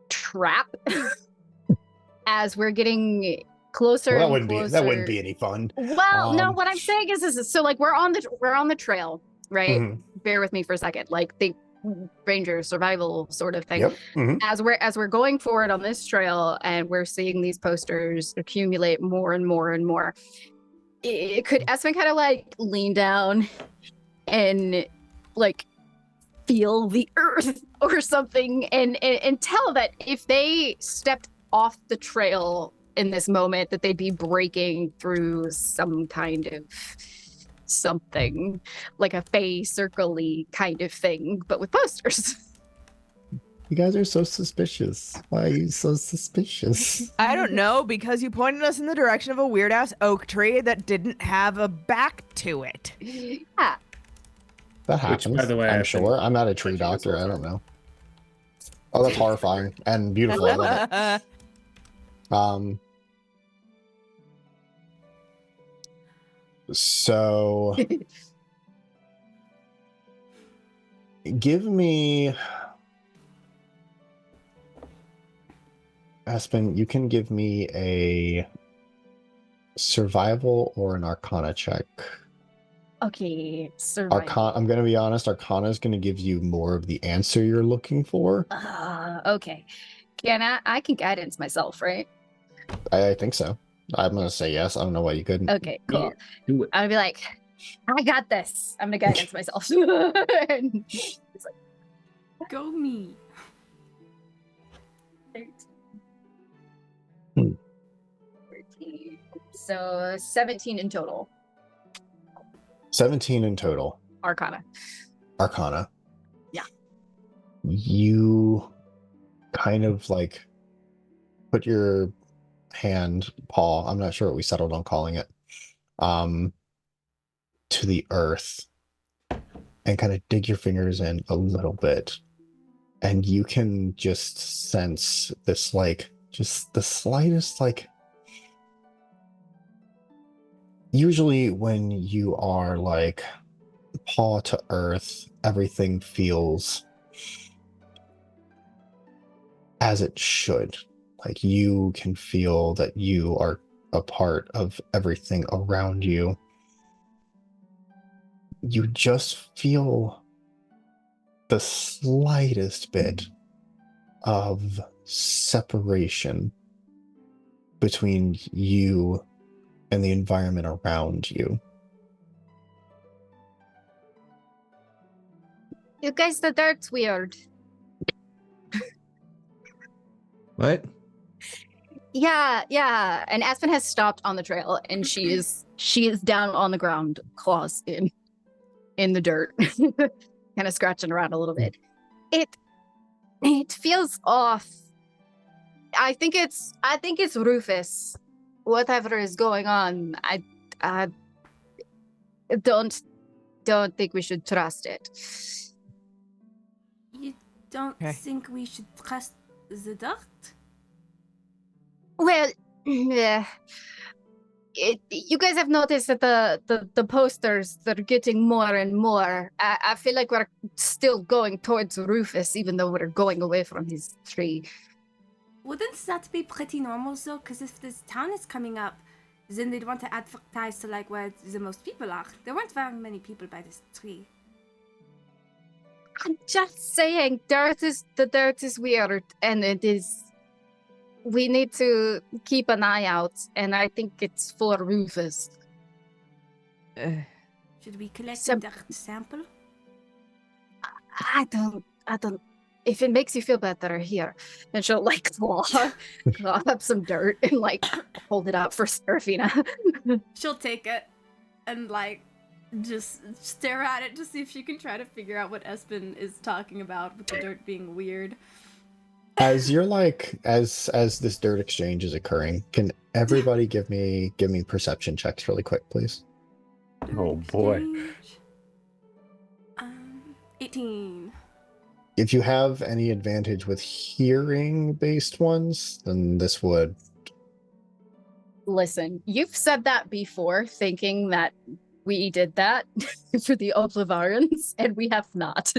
[SPEAKER 4] trap as we're getting closer
[SPEAKER 1] Well,
[SPEAKER 4] and closer?
[SPEAKER 1] that wouldn't be any fun.
[SPEAKER 4] Well, no, what I'm saying is so like we're on the trail, right?
[SPEAKER 1] Mhm.
[SPEAKER 4] Bear with me for a second. Like the ranger survival sort of thing.
[SPEAKER 1] Yep. Mhm.
[SPEAKER 4] As we're going forward on this trail and we're seeing these posters accumulate more and more and more, could Espen kind of like lean down and like feel the earth or something and tell that if they stepped off the trail in this moment that they'd be breaking through some kind of something like a fey circle-y kind of thing, but with posters.
[SPEAKER 1] You guys are so suspicious. Why are you so suspicious?
[SPEAKER 6] I don't know, because you pointed us in the direction of a weird ass oak tree that didn't have a back to it.
[SPEAKER 4] Yeah.
[SPEAKER 1] That happens.
[SPEAKER 2] Which, by the way,
[SPEAKER 1] I'm
[SPEAKER 2] I
[SPEAKER 1] sure.
[SPEAKER 2] think
[SPEAKER 1] I'm not a tree
[SPEAKER 2] touching is
[SPEAKER 1] doctor. I
[SPEAKER 2] also-
[SPEAKER 1] don't know. Oh, that's horrifying and beautiful. I love it. So give me Aspen, you can give me a survival or an arcana check.
[SPEAKER 4] Okay, survival.
[SPEAKER 1] I'm going to be honest, arcana is going to give you more of the answer you're looking for.
[SPEAKER 4] Okay. I can guidance myself, right?
[SPEAKER 1] I think so. I'm going to say yes. I don't know why you couldn't.
[SPEAKER 4] Okay, cool.
[SPEAKER 2] Yeah, do it.
[SPEAKER 4] I'll be like, I got this. I'm gonna guidance myself. And it's like
[SPEAKER 3] Go me.
[SPEAKER 4] 13.
[SPEAKER 1] Hmm.
[SPEAKER 4] 13. So 17 in total.
[SPEAKER 1] 17 in total.
[SPEAKER 4] Arcana.
[SPEAKER 1] Arcana.
[SPEAKER 4] Yeah.
[SPEAKER 1] You kind of like put your paw, I'm not sure what we settled on calling it, to the earth and kind of dig your fingers in a little bit. And you can just sense this, like, just the slightest, like, usually when you are like paw to earth, everything feels as it should. Like you can feel that you are a part of everything around you. You just feel the slightest bit of separation between you and the environment around you.
[SPEAKER 4] You guys, the dirt's weird.
[SPEAKER 5] What?
[SPEAKER 4] Yeah. And Aspen has stopped on the trail and she is down on the ground, claws in the dirt. Kind of scratching around a little bit. It feels off. I think it's Rufus. Whatever is going on, I don't think we should trust it.
[SPEAKER 3] You don't
[SPEAKER 6] Okay.
[SPEAKER 3] think we should trust the dirt?
[SPEAKER 4] Well, yeah. You guys have noticed that the posters that are getting more and more. I feel like we're still going towards Rufus, even though we're going away from his tree.
[SPEAKER 3] Wouldn't that be pretty normal though? Because if this town is coming up, then they'd want to advertise to like where the most people are. There weren't very many people by this tree.
[SPEAKER 4] I'm just saying, the dirt is weird, and it is. We need to keep an eye out, and I think it's for Rufus.
[SPEAKER 3] Should we collect
[SPEAKER 4] Some-
[SPEAKER 3] a dirt sample?
[SPEAKER 4] I don't. If it makes you feel better, here. And she'll like claw up some dirt and like hold it up for Serafina.
[SPEAKER 3] She'll take it and like just stare at it to see if she can try to figure out what Espen is talking about with the dirt being weird.
[SPEAKER 1] As you're like, as this dirt exchange is occurring, can everybody give me perception checks really quick, please?
[SPEAKER 2] Oh, boy.
[SPEAKER 3] Exchange. 18.
[SPEAKER 1] If you have any advantage with hearing based ones, then this would.
[SPEAKER 4] Listen, you've said that before, thinking that we did that for the Oblivarans, and we have not.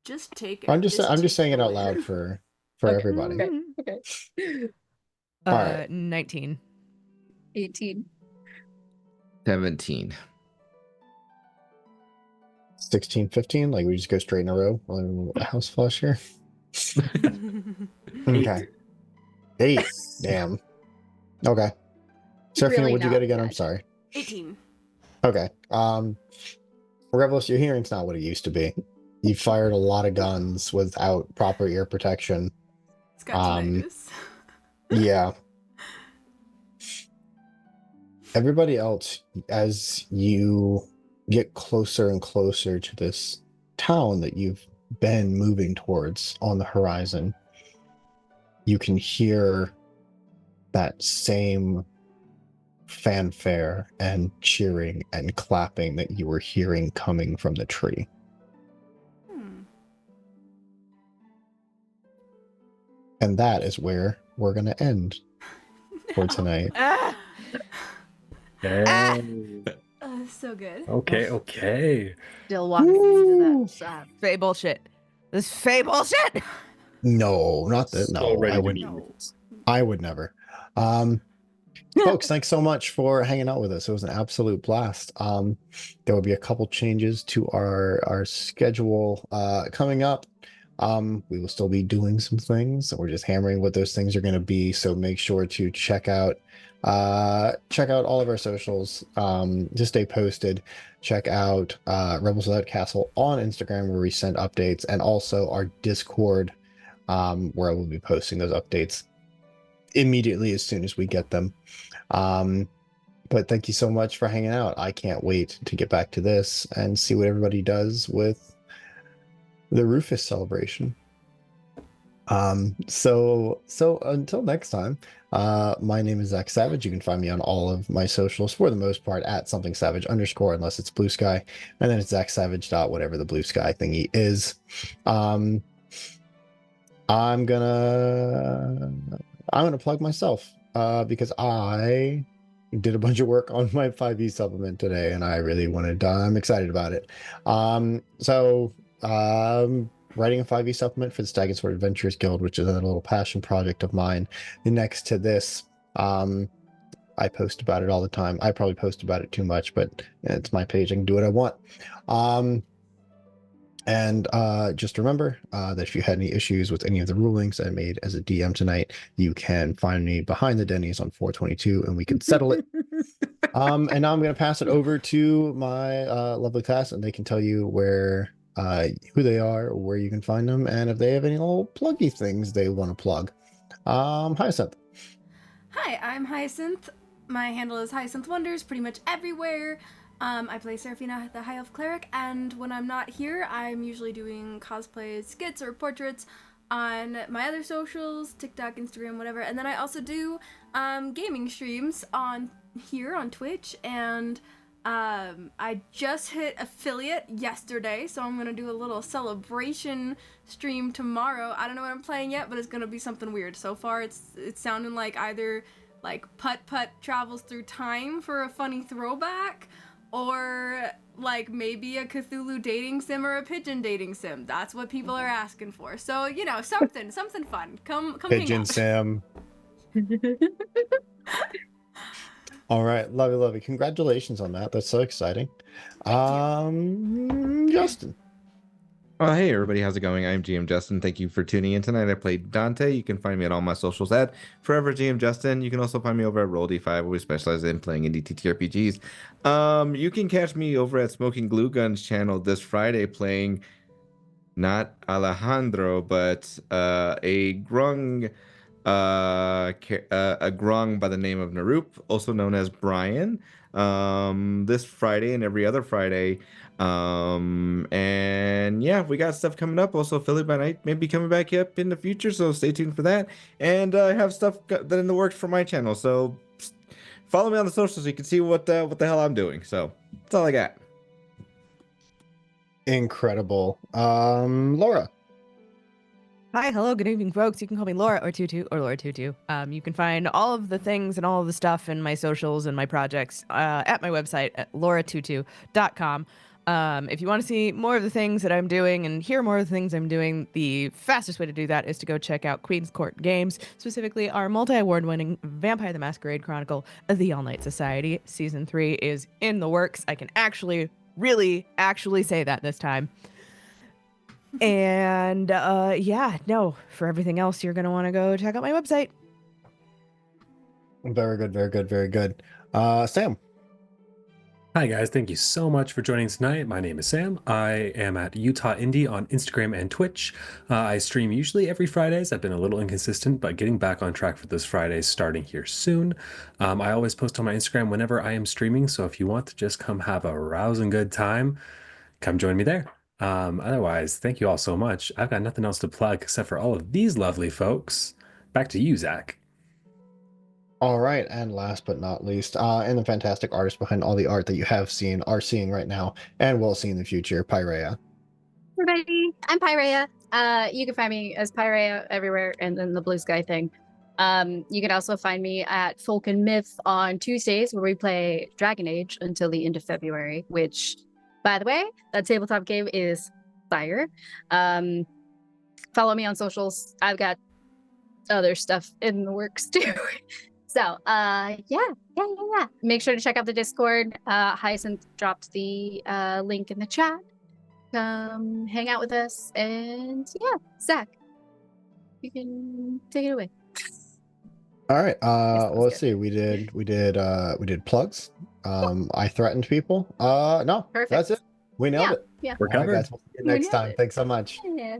[SPEAKER 3] Just take it.
[SPEAKER 1] I'm just
[SPEAKER 3] take
[SPEAKER 1] saying
[SPEAKER 3] the
[SPEAKER 1] it out
[SPEAKER 3] win.
[SPEAKER 1] loud for
[SPEAKER 4] Okay.
[SPEAKER 1] everybody.
[SPEAKER 4] Okay.
[SPEAKER 1] All right.
[SPEAKER 6] 19.
[SPEAKER 4] 18.
[SPEAKER 5] 17.
[SPEAKER 1] 16, 15, like we just go straight in a row. A house flush here. Okay. 8. Damn. Okay. Serafina,
[SPEAKER 4] Really
[SPEAKER 1] what'd you
[SPEAKER 4] not
[SPEAKER 1] get again? I'm
[SPEAKER 4] bad.
[SPEAKER 1] sorry.
[SPEAKER 3] 18.
[SPEAKER 1] Okay. Revelous, your hearing's not what it used to be. You fired a lot of guns without proper ear protection.
[SPEAKER 3] Scotchitis.
[SPEAKER 1] Yeah. Everybody else, as you get closer and closer to this town that you've been moving towards on the horizon, you can hear that same fanfare and cheering and clapping that you were hearing coming from the tree. And that is where we're going to end for tonight.
[SPEAKER 6] Ah!
[SPEAKER 2] Dang.
[SPEAKER 3] So good.
[SPEAKER 2] Okay.
[SPEAKER 4] Still walking into that.
[SPEAKER 6] Fey bullshit. This Fey bullshit.
[SPEAKER 1] No, not that.
[SPEAKER 2] So
[SPEAKER 1] No,
[SPEAKER 2] ready
[SPEAKER 1] I
[SPEAKER 2] to
[SPEAKER 1] would.
[SPEAKER 2] meet
[SPEAKER 3] No.
[SPEAKER 2] you.
[SPEAKER 1] I would never. Folks, thanks so much for hanging out with us. It was an absolute blast. There will be a couple changes to our schedule coming up. We will still be doing some things. We're just hammering what those things are going to be. So make sure to check out all of our socials. Just stay posted. Check out Rebels Without Castle on Instagram, where we send updates, and also our Discord, where I will be posting those updates immediately as soon as we get them. But thank you so much for hanging out. I can't wait to get back to this and see what everybody does with the Rufus celebration. So until next time, my name is Zach Savage. You can find me on all of my socials for the most part at something savage _ unless it's blue sky, and then it's Zach Savage whatever the blue sky thingy is. I'm gonna plug myself because I did a bunch of work on my 5e supplement today, and I really wanted. I'm excited about it. Writing a 5e supplement for the Stag and Sword Adventurers Guild, which is a little passion project of mine. Next to this, I post about it all the time. I probably post about it too much, but it's my page. I can do what I want. And just remember that if you had any issues with any of the rulings I made as a DM tonight, you can find me behind the Denny's on 422 and we can settle it. And now I'm going to pass it over to my lovely class, and they can tell you who they are, where you can find them, and if they have any little pluggy things they want to plug. Hyacinth.
[SPEAKER 3] Hi, I'm Hyacinth. My handle is Hyacinth Wonders pretty much everywhere. I play Seraphina, the High Elf Cleric, and when I'm not here, I'm usually doing cosplays, skits, or portraits on my other socials, TikTok, Instagram, whatever. And then I also do gaming streams on Twitch, and I just hit affiliate yesterday, so I'm gonna do a little celebration stream tomorrow. I don't know what I'm playing yet, but it's gonna be something weird. So far, it's sounding like either like Putt travels through time for a funny throwback, or like maybe a Cthulhu dating sim or a pigeon dating sim. That's what people are asking for. So, something fun. Come
[SPEAKER 1] Pigeon
[SPEAKER 3] hang out.
[SPEAKER 1] Sim. All right, lovely. Congratulations on that. That's so exciting. Justin.
[SPEAKER 5] Hey everybody, how's it going? I'm GM Justin. Thank you for tuning in tonight. I played Dante. You can find me on all my socials at Forever GM Justin. You can also find me over at Roll D5, where we specialize in playing indie TTRPGs. You can catch me over at Smoking Glue Guns channel this Friday playing not Alejandro, but a grung by the name of Narup, also known as Brian. This Friday and every other Friday. And yeah, we got stuff coming up. Also, Philly by Night may be coming back up in the future, so stay tuned for that. And I have stuff that in the works for my channel, so follow me on the socials so you can see what the hell I'm doing. So that's all I got.
[SPEAKER 1] Incredible. Laura.
[SPEAKER 6] Hi, hello, good evening, folks. You can call me Laura or Tutu or Laura Tutu. You can find all of the things and all of the stuff in my socials and my projects at my website at lauratutu.com. If you want to see more of the things that I'm doing and hear more of the things I'm doing, the fastest way to do that is to go check out Queen's Court Games, specifically our multi-award-winning Vampire the Masquerade Chronicle of the All Night Society. Season 3 is in the works. I can really say that this time. And for everything else, you're going to want to go check out my website.
[SPEAKER 1] Very good. Sam.
[SPEAKER 2] Hi guys, thank you so much for joining tonight. My name is Sam. I am at Utah Indie on Instagram and Twitch. I stream usually every Fridays. I've been a little inconsistent, but getting back on track for this Friday starting here soon. I always post on my Instagram whenever I am streaming, so if you want to just come have a rousing good time, come join me there. Otherwise, thank you all so much. I've got nothing else to plug except for all of these lovely folks. Back to you, Zach.
[SPEAKER 1] All right, and last but not least, and the fantastic artist behind all the art that you have seen, are seeing right now, and will see in the future, Pyrea.
[SPEAKER 4] Everybody, I'm Pyrea. You can find me as Pyrea everywhere, and then the blue sky thing. You can also find me at Folk and Myth on Tuesdays, where we play Dragon Age until the end of February. Which, by the way, that tabletop game is fire. Follow me on socials. I've got other stuff in the works too. So, yeah. Make sure to check out the Discord. Hyacinth dropped the link in the chat. Come hang out with us, and yeah, Zach, you can take it away.
[SPEAKER 1] All right.
[SPEAKER 4] sounds
[SPEAKER 1] Let's
[SPEAKER 4] good.
[SPEAKER 1] see. We did plugs. I threatened people. No,
[SPEAKER 4] Perfect.
[SPEAKER 1] that's it. We nailed
[SPEAKER 4] Yeah,
[SPEAKER 1] it.
[SPEAKER 4] yeah.
[SPEAKER 2] We're
[SPEAKER 1] All right,
[SPEAKER 2] covered.
[SPEAKER 1] guys. We'll see you
[SPEAKER 4] We
[SPEAKER 1] next
[SPEAKER 4] nailed
[SPEAKER 1] time.
[SPEAKER 4] it.
[SPEAKER 1] Thanks so much.
[SPEAKER 4] Yeah.